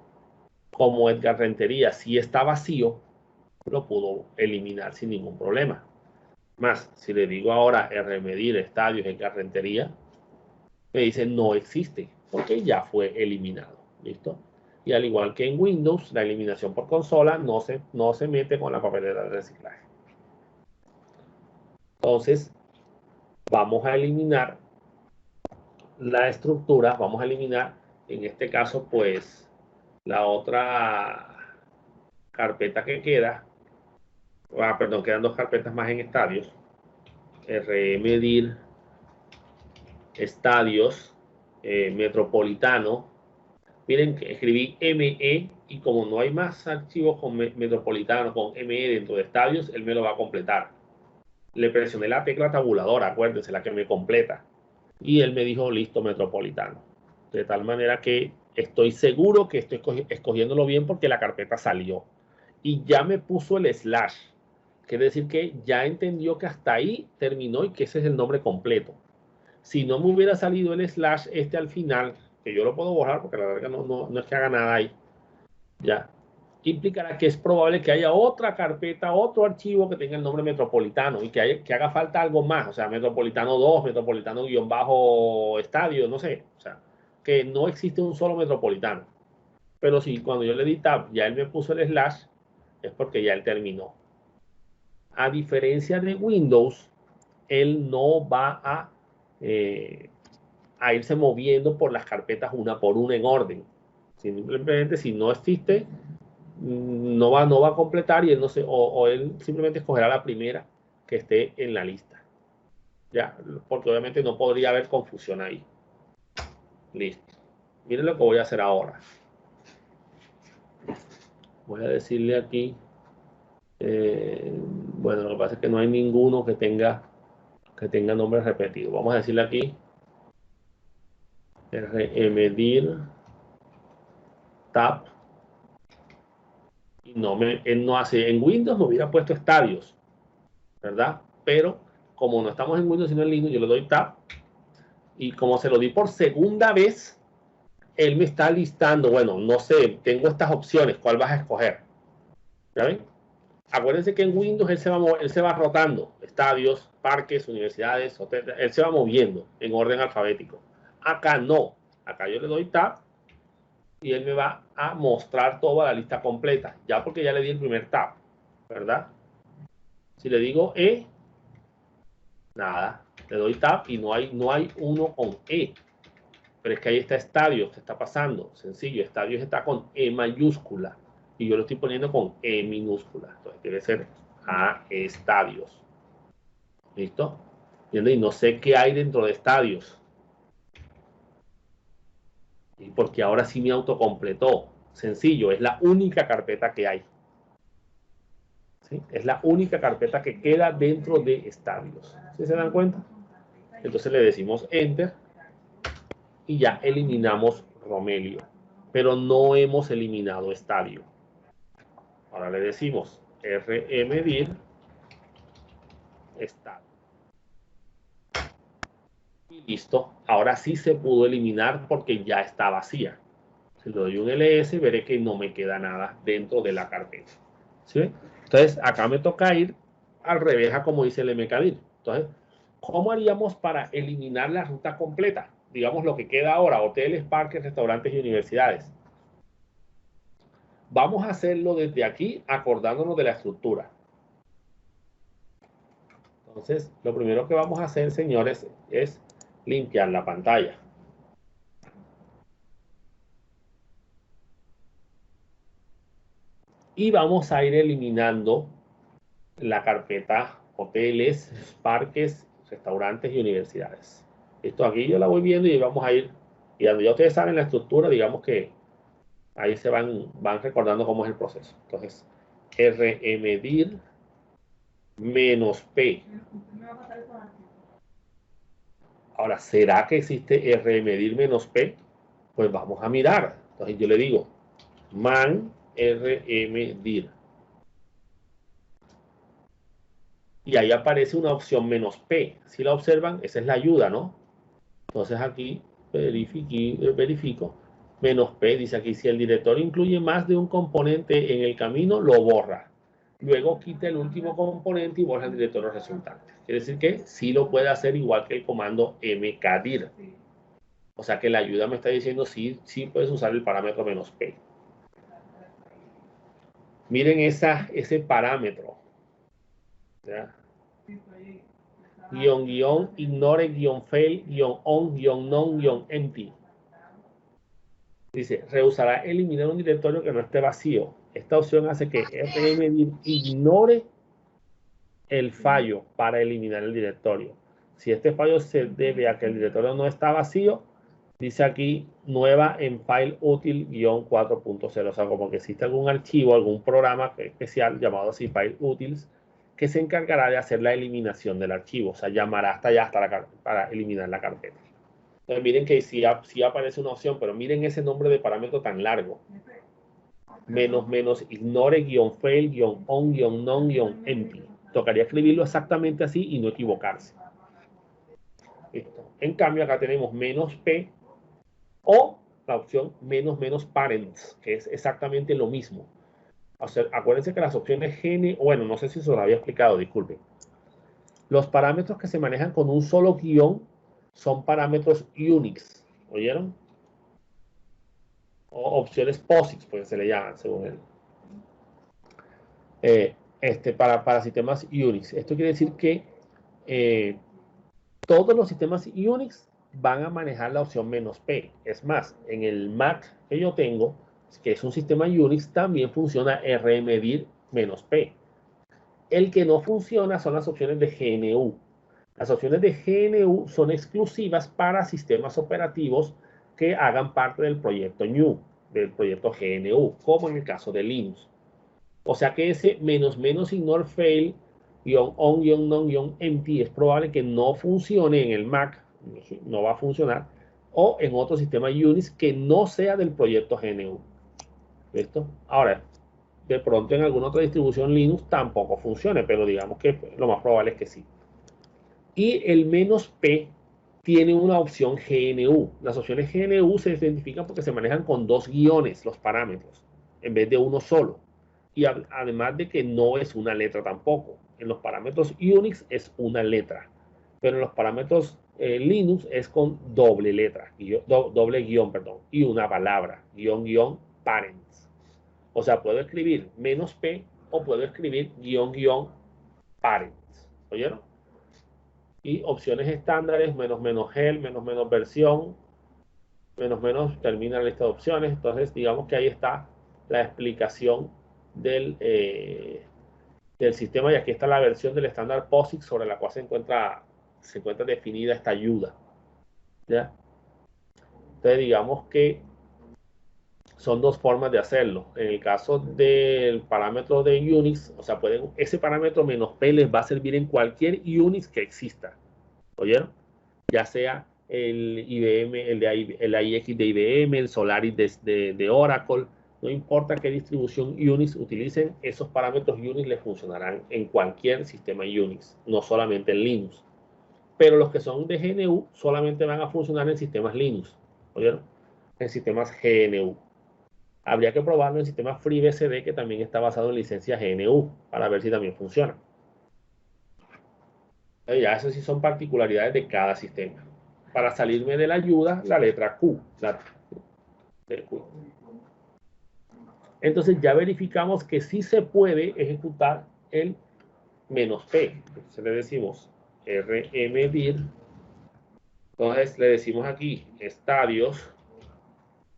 Como Edgar Rentería sí está vacío, lo pudo eliminar sin ningún problema. Más, si le digo ahora medir estadios Edgar Rentería, me dice no existe, porque ya fue eliminado. ¿Listo? Y al igual que en Windows, la eliminación por consola no se mete con la papelera de reciclaje. Entonces, vamos a eliminar la estructura, vamos a eliminar, en este caso, pues, la otra carpeta que queda. Perdón, quedan 2 carpetas más en estadios. Medir estadios metropolitano. Miren que escribí ME y como no hay más archivos con metropolitano, con ME dentro de estadios, él me lo va a completar. Le presioné la tecla tabuladora, acuérdense, la que me completa. Y él me dijo, listo, metropolitano. De tal manera que estoy seguro que estoy escogiéndolo bien porque la carpeta salió. Y ya me puso el slash. Quiere decir que ya entendió que hasta ahí terminó y que ese es el nombre completo. Si no me hubiera salido el slash al final, que yo lo puedo borrar porque la verdad no es que haga nada ahí, ya, implicará que es probable que haya otra carpeta, otro archivo que tenga el nombre metropolitano y que haga falta algo más, o sea, metropolitano 2, metropolitano _estadio, no sé, o sea, que no existe un solo metropolitano. Pero sí, cuando yo le di tab, ya él me puso el slash, es porque ya él terminó. A diferencia de Windows, él no va a irse moviendo por las carpetas una por una en orden. Simplemente si no existe, no va a completar y él no se, o él simplemente escogerá la primera que esté en la lista. Ya, porque obviamente no podría haber confusión ahí. Listo. Miren lo que voy a hacer ahora. Voy a decirle aquí, bueno, lo que pasa es que no hay ninguno que tenga nombre repetido. Vamos a decirle aquí, medir tab. Y él no hace, en Windows me hubiera puesto estadios, ¿verdad? Pero como no estamos en Windows sino en Linux, yo le doy tab y como se lo di por segunda vez, él me está listando, bueno, no sé, tengo estas opciones, ¿cuál vas a escoger? ¿Ya ven? Acuérdense que en Windows él se va rotando, estadios, parques, universidades, hoteles, él se va moviendo en orden alfabético. Acá no, acá yo le doy tab y él me va a mostrar toda la lista completa, ya porque ya le di el primer tab, ¿verdad? Si le digo nada, le doy tab y no hay uno con pero es que ahí está estadios, ¿qué está pasando? Sencillo, estadios está con E mayúscula y yo lo estoy poniendo con E minúscula, entonces debe ser a estadios. ¿Listo? ¿Entiendes? Y no sé qué hay dentro de estadios. Y porque ahora sí me autocompletó. Sencillo, es la única carpeta que hay. ¿Sí? Es la única carpeta que queda dentro de estadios. ¿Sí se dan cuenta? Entonces le decimos enter y ya eliminamos Romelio. Pero no hemos eliminado estadio. Ahora le decimos medir estadio. Y listo. Ahora sí se pudo eliminar porque ya está vacía. Si le doy un ls, veré que no me queda nada dentro de la carpeta. ¿Sí? Entonces, acá me toca ir al revés a como dice el mkdir. Entonces, ¿cómo haríamos para eliminar la ruta completa? Digamos lo que queda ahora, hoteles, parques, restaurantes y universidades. Vamos a hacerlo desde aquí, acordándonos de la estructura. Entonces, lo primero que vamos a hacer, señores, es limpiar la pantalla. Y vamos a ir eliminando la carpeta hoteles, parques, restaurantes y universidades. Esto aquí yo la voy viendo y vamos a ir, y cuando ya ustedes saben la estructura, digamos que ahí se van recordando cómo es el proceso. Entonces, medir menos P. Ahora, ¿será que existe rmedir menos P? Pues vamos a mirar. Entonces yo le digo, man rmedir. Y ahí aparece una opción menos P. Si la observan, esa es la ayuda, ¿no? Entonces aquí verifico. Menos P, dice aquí, si el directorio incluye más de un componente en el camino, lo borra. Luego quita el último componente y borra el directorio resultante. Quiere decir que sí lo puede hacer igual que el comando mkdir. O sea que la ayuda me está diciendo sí puedes usar el parámetro menos P. Miren ese parámetro. ¿Ya? --, ignore, --fail, --on, --non, --empty. Dice, rehusará eliminar un directorio que no esté vacío. Esta opción hace que rmedir ignore el fallo para eliminar el directorio. Si este fallo se debe a que el directorio no está vacío, dice aquí nueva en file útil -4.0. O sea, como que existe algún archivo, algún programa especial llamado así file útiles, que se encargará de hacer la eliminación del archivo. O sea, llamará hasta allá para eliminar la carpeta. Entonces miren que sí aparece una opción, pero miren ese nombre de parámetro tan largo. --, ignore, -fail, -on, -non, -empty. Tocaría escribirlo exactamente así y no equivocarse. ¿Listo? En cambio acá tenemos -p o la opción --, parents, que es exactamente lo mismo. O sea, acuérdense que las opciones bueno, no sé si se lo había explicado, disculpen. Los parámetros que se manejan con un solo guión son parámetros Unix. ¿Oyeron? O opciones POSIX, pues se le llaman, según él. Para sistemas Unix. Esto quiere decir que todos los sistemas Unix van a manejar la opción -p. Es más, en el Mac que yo tengo, que es un sistema Unix, también funciona rmedir -p. El que no funciona son las opciones de GNU. Las opciones de GNU son exclusivas para sistemas operativos que hagan parte del proyecto GNU, del proyecto GNU, como en el caso de Linux. O sea que ese --, ignore, fail, -on, -non, -empty es probable que no funcione en el Mac, no va a funcionar, o en otro sistema Unix que no sea del proyecto GNU. ¿Listo? Ahora, de pronto en alguna otra distribución Linux tampoco funcione, pero digamos que lo más probable es que sí. Y el -p tiene una opción GNU. Las opciones GNU se identifican porque se manejan con 2 guiones los parámetros, en vez de uno solo. Y además de que no es una letra tampoco. En los parámetros Unix es una letra, pero en los parámetros Linux es con doble letra, doble guión, perdón, y una palabra, --, parents. O sea, puedo escribir -p o puedo escribir --, parents. ¿Oyeron? Y opciones estándares, -- help, -- versión, -- termina la lista de opciones. Entonces, digamos que ahí está la explicación del sistema, y aquí está la versión del estándar POSIX sobre la cual se encuentra definida esta ayuda. ¿Ya? Entonces, digamos que son 2 formas de hacerlo. En el caso del parámetro de Unix, o sea, ese parámetro -p les va a servir en cualquier Unix que exista. ¿Oyeron? Ya sea el IBM, el AIX de IBM, el Solaris de Oracle, no importa qué distribución Unix utilicen, esos parámetros Unix les funcionarán en cualquier sistema Unix, no solamente en Linux. Pero los que son de GNU solamente van a funcionar en sistemas Linux, ¿oyeron? En sistemas GNU. Habría que probarlo en sistemas FreeBSD, que también está basado en licencia GNU, para ver si también funciona. Ya eso sí son particularidades de cada sistema. Para salirme de la ayuda, la letra Q. Entonces ya verificamos que sí se puede ejecutar el -p. Entonces le decimos rmedir. Entonces le decimos aquí estadios.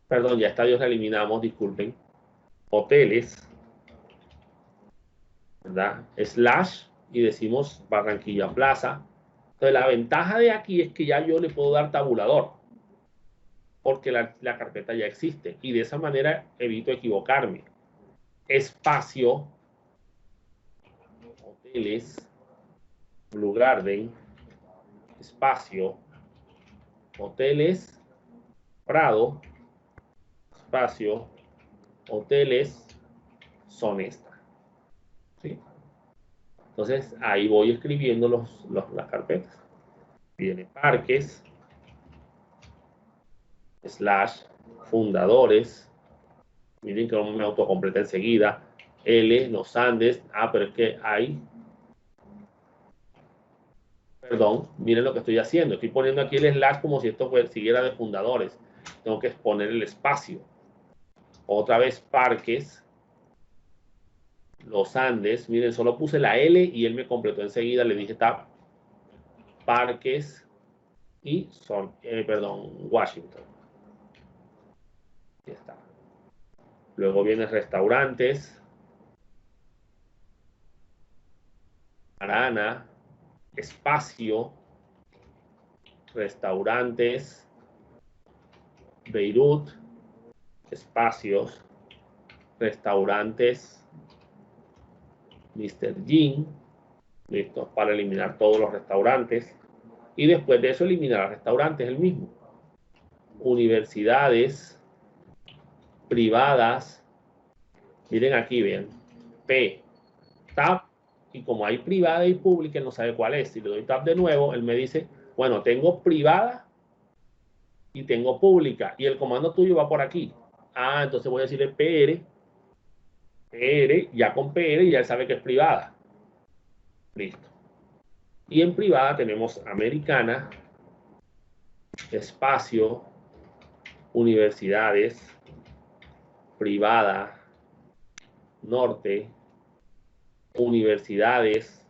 Perdón, ya estadios la eliminamos, disculpen. Hoteles. ¿Verdad? / y decimos Barranquilla Plaza. Entonces la ventaja de aquí es que ya yo le puedo dar tabulador, porque la carpeta ya existe, y de esa manera evito equivocarme. Espacio, hoteles, Blue Garden, espacio, hoteles Prado, espacio, hoteles, Sonesta. ¿Sí? Entonces, ahí voy escribiendo las carpetas. Viene parques, slash, fundadores. Miren que me autocompleta enseguida. L, los Andes. Pero es que hay... Perdón, miren lo que estoy haciendo. Estoy poniendo aquí el slash como si esto siguiera de fundadores. Tengo que exponer el espacio. Otra vez parques. Los Andes. Miren, solo puse la L y él me completó enseguida. Le dije está parques y Washington. Ahí está. Luego vienen restaurantes. Arana. Espacio. Restaurantes. Beirut. Espacios. Restaurantes. Mr. Jean, listo, para eliminar todos los restaurantes. Y después de eso eliminar restaurantes el mismo. Universidades privadas. Miren aquí, vean. P, tab, y como hay privada y pública, él no sabe cuál es. Si le doy tab de nuevo, él me dice, bueno, tengo privada y tengo pública. Y el comando tuyo va por aquí. Entonces voy a decirle PR, ya con PR, ya él sabe que es privada. Listo. Y en privada tenemos americana, espacio, universidades, privada, norte, universidades,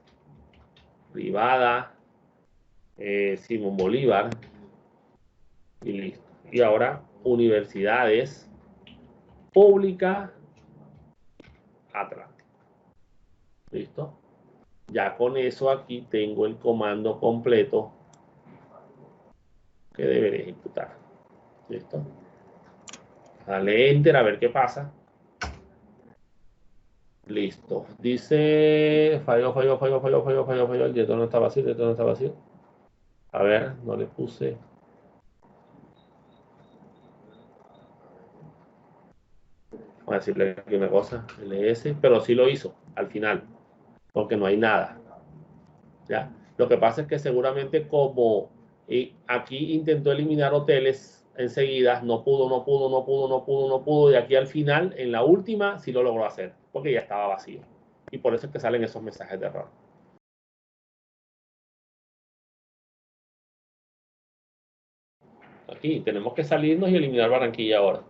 privada, Simón Bolívar, y listo. Y ahora universidades, pública, Atlántico. ¿Listo? Ya con eso aquí tengo el comando completo que deberé ejecutar. ¿Listo? Dale Enter a ver qué pasa. Listo. Dice falló. El director no está vacío, A ver, no le puse. Voy a decirle aquí una cosa, ls, pero sí lo hizo al final, porque no hay nada. ¿Ya? Lo que pasa es que seguramente como aquí intentó eliminar hoteles enseguida, no pudo, y aquí al final, en la última, sí lo logró hacer, porque ya estaba vacío. Y por eso es que salen esos mensajes de error. Aquí tenemos que salirnos y eliminar Barranquilla ahora.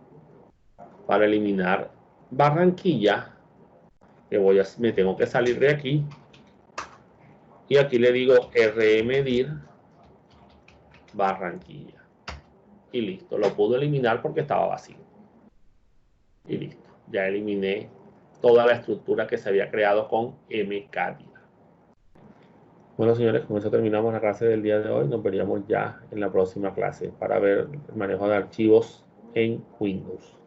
Para eliminar Barranquilla, me tengo que salir de aquí. Y aquí le digo rmedir Barranquilla. Y listo, lo pudo eliminar porque estaba vacío. Y listo, ya eliminé toda la estructura que se había creado con mkdir. Bueno, señores, con eso terminamos la clase del día de hoy. Nos veríamos ya en la próxima clase para ver el manejo de archivos en Windows.